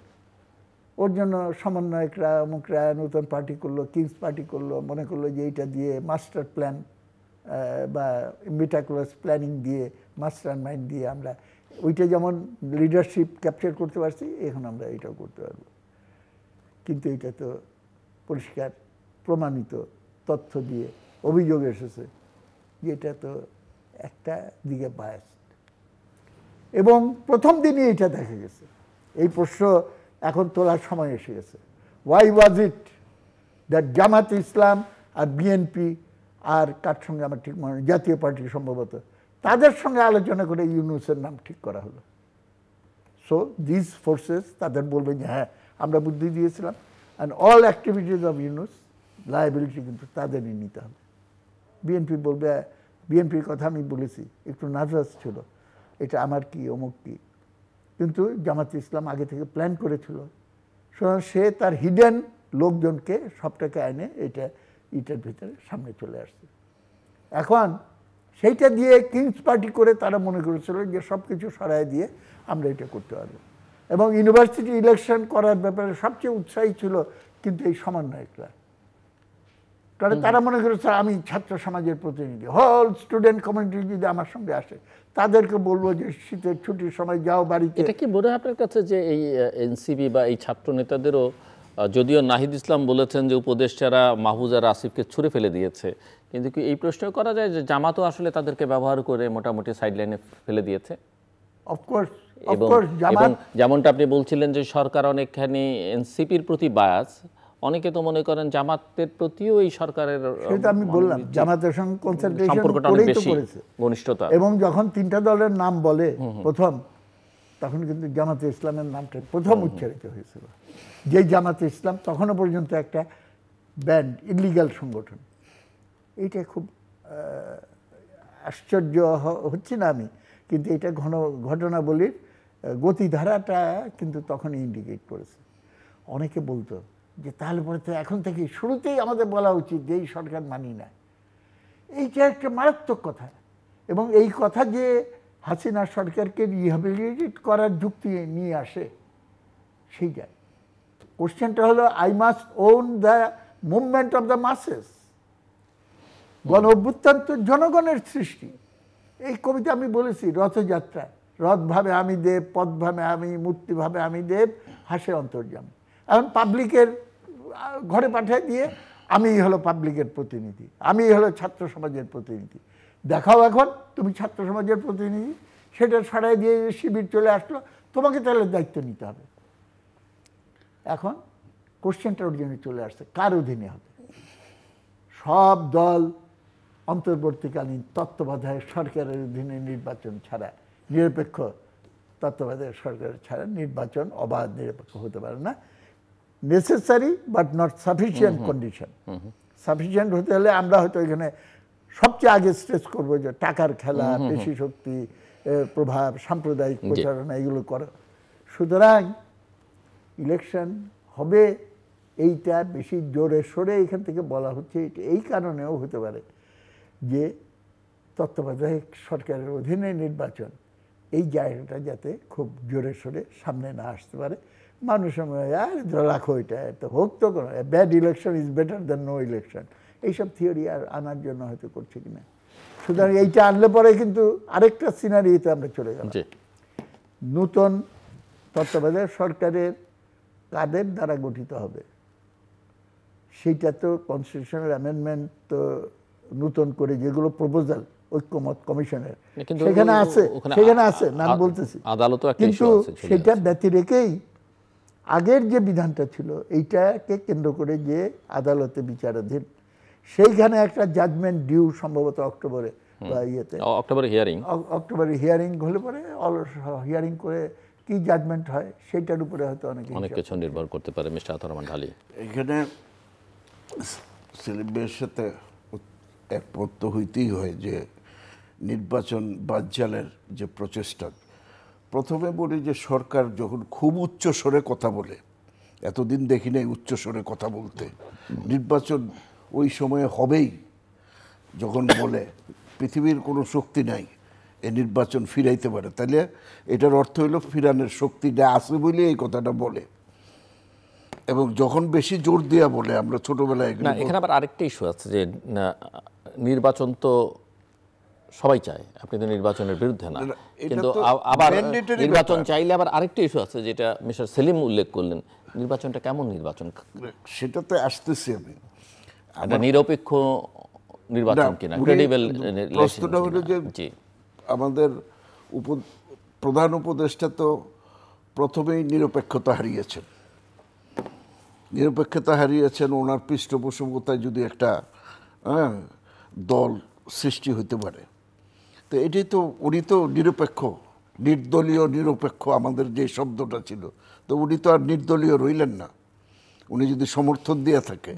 ওর জন্য সমন্বয়করা অমুকরা নতুন পার্টি করলো, কিংস পার্টি করলো, মনে করলো যে এইটা দিয়ে মাস্টার প্ল্যান বা মেটাকুলাস প্ল্যানিং দিয়ে, মাস্টার মাইন্ড দিয়ে আমরা ওইটা যেমন লিডারশিপ ক্যাপচার করতে পারছি, এখন আমরা এটাও করতে পারবো। কিন্তু এটা তো পরিষ্কার প্রমাণিত তথ্য দিয়ে অভিযোগ এসেছে যে এটা তো একটা দিকে বায়াসড। এবং প্রথম দিনই এটা দেখা গেছে। এই প্রশ্ন এখন তোলার সময় এসে গেছে। Why was it that Jamaat Islam আর বিএনপি আর কার সঙ্গে আমার ঠিক মনে, জাতীয় পার্টি সম্ভবত, তাদের সঙ্গে আলোচনা করে ইউনূসের নাম ঠিক করা হলো। সো দিস ফোর্সেস তাদের বলবে যে হ্যাঁ আমরা বুদ্ধি দিয়েছিলাম, and all activities of Yunus liability কিন্তু তাদেরই নিতে হবে। বিএনপি বলবে, বিএনপির কথা আমি বলেছি, একটু নার্ভাস ছিল, এটা আমার কি অমুক কি, কিন্তু জামাত ইসলাম আগে থেকে প্ল্যান করেছিল। সুতরাং সে তার হিডেন লোকজনকে সবটাকে এনে এটার ভিতরে সামনে চলে আসছে। এখন সেইটা দিয়ে কিংস পার্টি করে তারা মনে করেছিল যে সব কিছু সরাই দিয়ে আমরা এটা করতে পারবো। এবং ইউনিভার্সিটি ইলেকশন করার ব্যাপারে সবচেয়ে উৎসাহী ছিল কিন্তু এই সমন্বয়করা। কারণ তারা মনে করেছে আমি ছাত্র সমাজের প্রতিনিধি, হোল স্টুডেন্ট কমিউনিটি যদি আমার সঙ্গে আসে তাদেরকে বলবো যে শীতের ছুটির সময় যাও বাড়িতে। এটা কি মনে হয় আপনার কাছে যে এই এনসিপি বা এই ছাত্র নেতাদেরও, যদিও নাহিদ ইসলাম বলেছেন যে উপদেষ্টারা মাহফুজা আসিফকে ছুঁড়ে ফেলে দিয়েছে, কিন্তু কি এই প্রশ্ন করা যায় যে জামাতও আসলে তাদেরকে ব্যবহার করে মোটামুটি সাইডলাইনে ফেলে দিয়েছে? অফকোর্স, এবং যেমনটা আপনি বলছিলেন যে সরকার অনেকখানি এনসিপির প্রতি বায়াস, অনেকে তো মনে করেন জামাতের প্রতিও এই সরকারের, সেটা আমি বললাম, জামাতের সঙ্গে কনসালটেশন সম্পর্কটা অনেক করেই তো বেশি করেছে ঘনিষ্ঠতা। এবং যখন তিনটা দলের নাম বলে প্রথম, তখন কিন্তু জামাতে ইসলামের নামটা প্রথম উচ্চারিত হয়েছিল। যেই জামাতে ইসলাম তখনও পর্যন্ত একটা ব্যান্ড, ইলিগাল সংগঠন। এইটা খুব আশ্চর্য হচ্ছে না আমি, কিন্তু এটা ঘটনাবলীর গতিধারাটা কিন্তু তখনই ইন্ডিকেট করেছে। অনেকে বলতো যে তাহলে পরে তো এখন থেকে শুরুতেই আমাদের বলা উচিত যে এই সরকার মানি না। এইটা একটা মারাত্মক কথা। এবং এই কথা যে হাসিনা সরকারকে রিহ্যাবিলিটেট করার যুক্তি নিয়ে আসে, সেইটা কোশ্চেনটা হলো I must won the movement of the মাসেস। গণ অভ্যুত্থান তো জনগণের সৃষ্টি। এই কবিতা আমি বলেছি, রথযাত্রা, রথ ভাবে আমি দেব, পথ ভাবে আমি, মূর্তি ভাবে আমি দেব, হাসে অন্তর্যামী। এখন পাবলিকের ঘরে পাঠিয়ে দিয়ে আমি হলো পাবলিকের প্রতিনিধি, আমি হলো ছাত্র সমাজের প্রতিনিধি, দেখাও এখন তুমি ছাত্র সমাজের প্রতিনিধি। সেটা সরাই দিয়ে শিবির চলে আসলো, তোমাকে তাহলে দায়িত্ব নিতে হবে। এখন কোশ্চেনটা ওর জন্য চলে আসছে কার অধীনে হবে। সব দল অন্তর্বর্তীকালীন তত্ত্বাবধায়ক সরকারের অধীনে নির্বাচন ছাড়া, নিরপেক্ষ তত্ত্বাবধায়ক সরকারের ছাড়া নির্বাচন অবাধ নিরপেক্ষ হতে পারে না। Necessary but not sufficient condition. Sufficient হতে হলে আমরা হয়তো এখানে সবচেয়ে আগে স্ট্রেস করবো যে টাকার খেলা, পেশি শক্তি, প্রভাব, সাম্প্রদায়িক প্রচারণা, এগুলো করো। সুতরাং ইলেকশন হবে এইটা বেশি জোরে সোরে এখান থেকে বলা হচ্ছে। এই কারণেও হতে পারে যে তত্ত্বাবধায়ক সরকারের অধীনে নির্বাচন, এই জায়গাটা যাতে খুব জোরে সোরে সামনে না আসতে পারে। মানুষের মনে হয় আর রাখো, এটা তো হোক, তো কোনো bad election is better than no election, এইসব থিওরি আর আনার জন্য হয়তো করছে কিনা। সুতরাং এইটা আনলে পরে কিন্তু আরেকটা সিনারিতে আমরা চলে গেলাম। নতুন তত্ত্বাবধায়ক সরকারের কাদের দ্বারা গঠিত হবে সেইটা তো কনস্টিটিউশনাল অ্যামেন্ডমেন্ট তো নতুন করে যেগুলো প্রপোজাল ঐক্যমত কমিশনের, কিন্তু সেখানে আছে, ওখানে সেখানে আছে, না আমি বলতেছি, আদালতও একটা কিন্তু issue আছে, চলে সেটা যাচ্ছে। ব্যতি রেখেই আগের যে বিধানটা ছিল এইটাকে কেন্দ্র করে যে আদালতে বিচারাধীন, সেইখানে একটা জাজমেন্ট ডিউ সম্ভবত অক্টোবরে বা ইয়েতে, অক্টোবরে হিয়ারিং, অক্টোবরে হিয়ারিং হলে পরে হিয়ারিং করে কি জাজমেন্ট হয় সেটার উপরে হয়তো অনেক কিছু নির্ভর করতে পারে। মিস্টার আতাউর রহমান ঢালী, এখানে সেলিম ভাইয়ের সাথে একমত তো হইতেই হয় যে নির্বাচন বানচালের যে প্রচেষ্টা, প্রথমে বলি যে সরকার যখন খুব উচ্চ স্বরে কথা বলে, এতদিন দেখি নাই উচ্চ স্বরে কথা বলতে, নির্বাচন ওই সময়ে হবেই যখন বলে পৃথিবীর কোনো শক্তি নাই এই নির্বাচন ফিরাইতে পারে, তাহলে এটার অর্থ হলো ফিরানোর শক্তিটা আছে বলে এই কথাটা বলে। এবং যখন বেশি জোর দিয়া বলে, আমরা ছোটবেলায় না এখানে আবার আরেকটা ইস্যু আছে যে নির্বাচন তো সবাই চায়, আপনি তো নির্বাচনের বিরুদ্ধে না, কিন্তু আবার নির্বাচন চাইলে আবার আরেকটা ইস্যু আছে যেটা মিস্টার সেলিম উল্লেখ করলেন, নির্বাচনটা কেমন নির্বাচন, সেটাতে আসতেছি আমি। একটা নিরপেক্ষ নির্বাচন কিনা, ক্রেডিবল। প্রশ্নটা হলো যে আমাদের প্রধান উপদেষ্টা তো প্রথমেই নিরপেক্ষতা হারিয়েছেন, ওনার পৃষ্ঠপোষকতায় যদি একটা দল সৃষ্টি হতে পারে, তো এটাই তো, উনি তো নিরপেক্ষ, নির্দলীয় নিরপেক্ষ আমাদের যে শব্দটা ছিল, তো উনি তো আর নির্দলীয় রইলেন না। উনি যদি সমর্থন দিয়ে থাকে,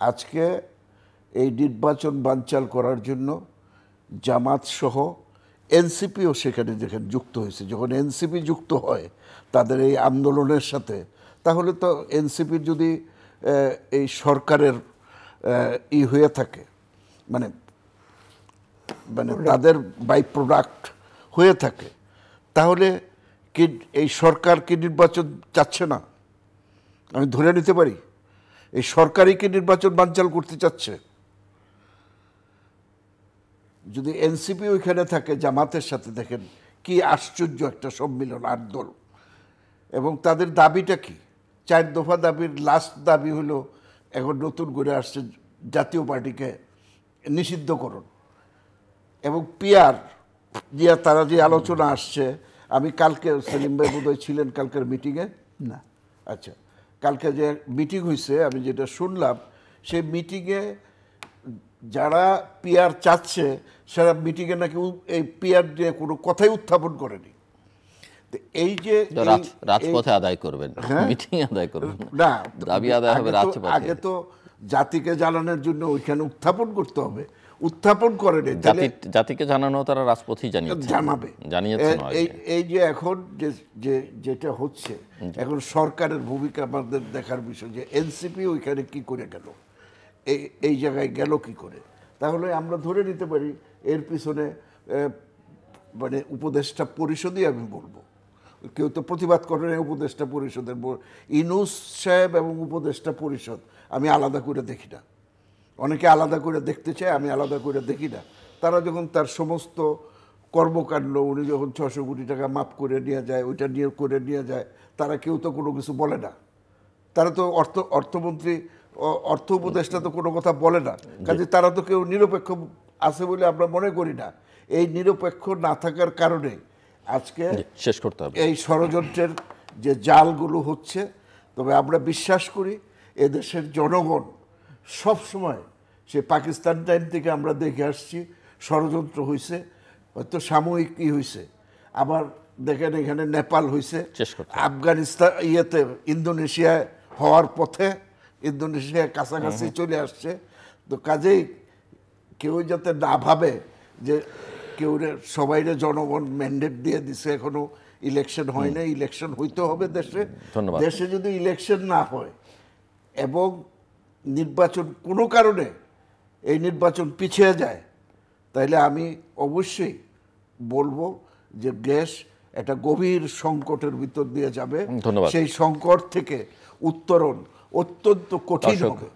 আজকে এই নির্বাচন বানচাল করার জন্য জামাত সহ এনসিপিও সেখানে যেখানে যুক্ত হয়েছে, যখন এনসিপি যুক্ত হয় তাদের এই আন্দোলনের সাথে, তাহলে তো এনসিপির যদি এই সরকারের হয়ে থাকে, মানে তাদের বাই প্রোডাক্ট হয়ে থাকে, তাহলে কি এই সরকার কি নির্বাচন চাচ্ছে না? আমি ধরে নিতে পারি এই সরকারই কি নির্বাচন বানচাল করতে চাচ্ছে? যদি এনসিপি ওইখানে থাকে জামাতের সাথে, দেখেন কি আশ্চর্য একটা সম্মিলন, 8 দল, এবং তাদের দাবিটা কি? 4 দফা দাবির লাস্ট দাবি হলো এখন নতুন করে আসছে জাতীয় পার্টিকে নিষিদ্ধকরণ এবং পিআর দিয়ে তারা যে আলোচনা আসছে। আমি কালকে, সেলিম ভাই বোধহয় ছিলেন কালকের মিটিংয়ে না, আচ্ছা, কালকে যে মিটিং হয়েছে আমি যেটা শুনলাম, সেই মিটিংয়ে যারা পিআর চাচ্ছে সেরা মিটিংয়ে নাকি এই পিআর নিয়ে কোনো কথাই উত্থাপন করেনি। এই যে রাজপথে আদায় করবেন, মিটিং আদায় করবেন না, দাবি আদায় হবে রাজপথে। আগে তো জাতিকে জানানোর জন্য ওইখানে উত্থাপন করতে হবে, উত্থাপন করেনি, জাতিকে জানানো তারা রাজপথেই জানাবে, জানিয়েছেন। এই যে এখন যেটা হচ্ছে, এখন সরকারের ভূমিকা আমাদের দেখার বিষয় যে এনসিপি ওইখানে কি করে গেল, এই জায়গায় গেল কি করে। তাহলে আমরা ধরে নিতে পারি এর পিছনে মানে উপদেষ্টা পরিষদই আমি বলবো, কেউ তো প্রতিবাদ করেন উপদেষ্টা পরিষদের, ইউনূস সাহেব এবং উপদেষ্টা পরিষদ আমি আলাদা করে দেখি না। অনেকে আলাদা করে দেখতে চায়, আমি আলাদা করে দেখি না। তারা যখন তার সমস্ত কর্মকাণ্ড, উনি যখন 600 কোটি টাকা মাফ করে নিয়ে যায়, ওইটা নিয়ে করে নিয়ে যায়, তারা কেউ তো কোনো কিছু বলে না। তারা তো অর্থমন্ত্রী, অর্থ উপদেষ্টা তো কোনো কথা বলে না, কাজে তারা তো কেউ নিরপেক্ষ আছে বলে আমরা মনে করি না। এই নিরপেক্ষ না থাকার কারণে আজকে শেষ করতে হবে এই ষড়যন্ত্রের যে জালগুলো হচ্ছে। তবে আমরা বিশ্বাস করি এদেশের জনগণ সব সময়, সে পাকিস্তান টাইম থেকে আমরা দেখে আসছি ষড়যন্ত্র হয়েছে, হয়তো সাময়িক কি হয়েছে, আবার দেখেন এখানে নেপাল হয়েছে, আফগানিস্তান ইন্দোনেশিয়া হওয়ার পথে, ইন্দোনেশিয়া কাছাকাছি চলে আসছে। তো কাজেই কেউ যাতে না ভাবে যে কেউ সবাইরে জনগণ ম্যান্ডেট দিয়ে দিছে, এখনো ইলেকশন হয় না, ইলেকশন হইতে হবে দেশে। দেশে যদি ইলেকশন না হয় এবং নির্বাচন কোনো কারণে এই নির্বাচন পিছিয়ে যায়, তাহলে আমি অবশ্যই বলবো যে দেশ একটা গভীর সংকটের ভিতর দিয়ে যাবে। সেই সংকট থেকে উত্তরণ অত্যন্ত কঠিন হবে।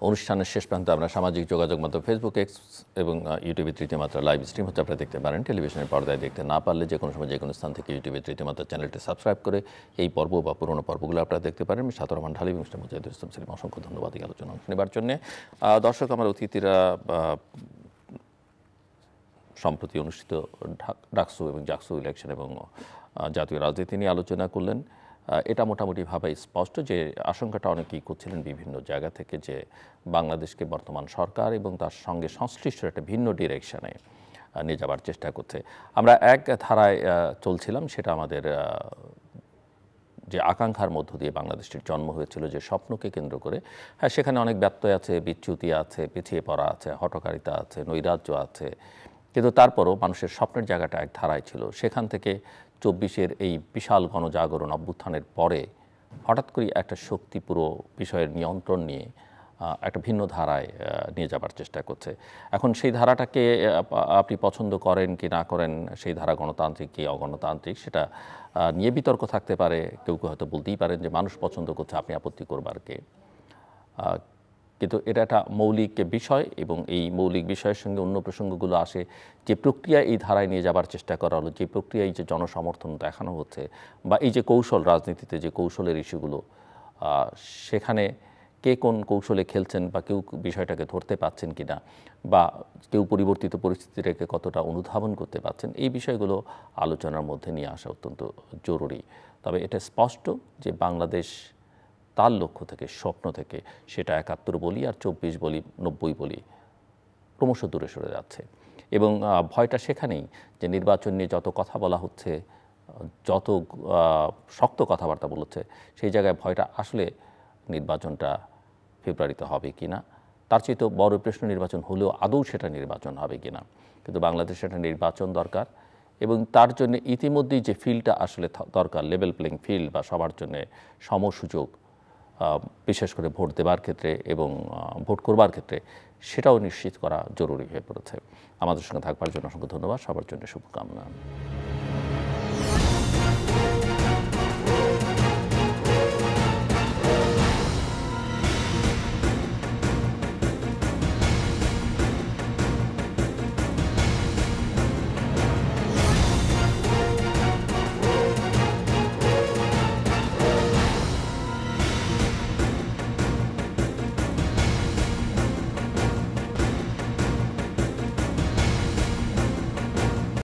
অনুষ্ঠানের শেষ প্রান্তে আমরা সামাজিক যোগাযোগ মাধ্যম ফেসবুক, এক্স এবং ইউটিউবে তৃতীয় মাত্রা লাইভ স্ট্রিম হচ্ছে, আপনারা দেখতে পারেন। টেলিভিশনের পর্দায় দেখতে না পারলে যে কোনো সময় যে কোনো স্থান থেকে ইউটিউবে তৃতীয় মাত্রা চ্যানেলটি সাবস্ক্রাইব করে এই পর্ব বা পুরোনো পর্বগুলো আপনারা দেখতে পারেন। মিস্টার আতাউর রহমান ঢালী এবং মিস্টার মুজাহিদুল ইসলাম সেলিম, অসংখ্য ধন্যবাদ এই আলোচনা অংশ নেবার জন্য। দর্শক, আমার অতিথিরা সম্প্রতি অনুষ্ঠিত ডাকসু এবং জাকসু ইলেকশন এবং জাতীয় রাজনীতি নিয়ে আলোচনা করলেন। এটা মোটামুটিভাবে স্পষ্ট যে আশঙ্কাটা অনেকেই করছিলেন বিভিন্ন জায়গা থেকে যে বাংলাদেশকে বর্তমান সরকার এবং তার সঙ্গে সংশ্লিষ্ট একটা ভিন্ন ডিরেকশনে নিয়ে যাবার চেষ্টা করছে। আমরা এক ধারায় চলছিলাম, সেটা আমাদের যে আকাঙ্ক্ষার মধ্য দিয়ে বাংলাদেশের জন্ম হয়েছিল, যে স্বপ্নকে কেন্দ্র করে, হ্যাঁ সেখানে অনেক ব্যত্যয় আছে, বিচ্যুতি আছে, পিছিয়ে পড়া আছে, হঠকারিতা আছে, নৈরাজ্য আছে, কিন্তু তারপরও মানুষের স্বপ্নের জায়গাটা এক ধারায় ছিল। সেখান থেকে 24-এর এই বিশাল গণজাগরণ অভ্যুত্থানের পরে হঠাৎ করে একটা শক্তি পুরো বিষয়ের নিয়ন্ত্রণ নিয়ে একটা ভিন্ন ধারায় নিয়ে যাবার চেষ্টা করছে। এখন সেই ধারাটাকে আপনি পছন্দ করেন কি না করেন, সেই ধারা গণতান্ত্রিক কি অগণতান্ত্রিক, সেটা নিয়ে বিতর্ক থাকতে পারে। কেউ কেউ হয়তো বলতেই পারেন যে মানুষ পছন্দ করছে, আপনি আপত্তি করবার কে। কিন্তু এটা একটা মৌলিক বিষয়, এবং এই মৌলিক বিষয়ের সঙ্গে অন্য প্রসঙ্গগুলো আসে। যে প্রক্রিয়া এই ধারায় নিয়ে যাবার চেষ্টা করা হলো, যে প্রক্রিয়ায় যে জনসমর্থন দেখানো হচ্ছে, বা এই যে কৌশল, রাজনীতিতে যে কৌশলের ইস্যুগুলো, সেখানে কে কোন কৌশলে খেলছেন, বা কেউ বিষয়টাকে ধরতে পাচ্ছেন কিনা, বা কেউ পরিবর্তিত পরিস্থিতিটাকে কতটা অনুধাবন করতে পারছেন, এই বিষয়গুলো আলোচনার মধ্যে নিয়ে আসা অত্যন্ত জরুরি। তবে এটা স্পষ্ট যে বাংলাদেশ তার লক্ষ্য থেকে, স্বপ্ন থেকে, সেটা 71 বলি আর 24 বলি, 90 বলি, ক্রমশ দূরে সরে যাচ্ছে। এবং ভয়টা সেখানেই যে নির্বাচন নিয়ে যত কথা বলা হচ্ছে, যত শক্ত কথাবার্তা বলছে, সেই জায়গায় ভয়টা আসলে নির্বাচনটা ফেব্রুয়ারিতে হবে কি না, তার চেয়ে তো বড় প্রশ্ন নির্বাচন হলেও আদৌ সেটা নির্বাচন হবে কি না। কিন্তু বাংলাদেশে একটা নির্বাচন দরকার, এবং তার জন্য ইতিমধ্যেই যে ফিল্ডটা আসলে দরকার, লেভেল প্লেইং ফিল্ড, বা সবার জন্য সমসুযোগ, বিশেষ করে ভোট দেবার ক্ষেত্রে এবং ভোট করবার ক্ষেত্রে, সেটাও নিশ্চিত করা জরুরি হয়ে পড়েছে। আমাদের সঙ্গে থাকবার জন্য অসংখ্য ধন্যবাদ, সবার জন্য শুভকামনা।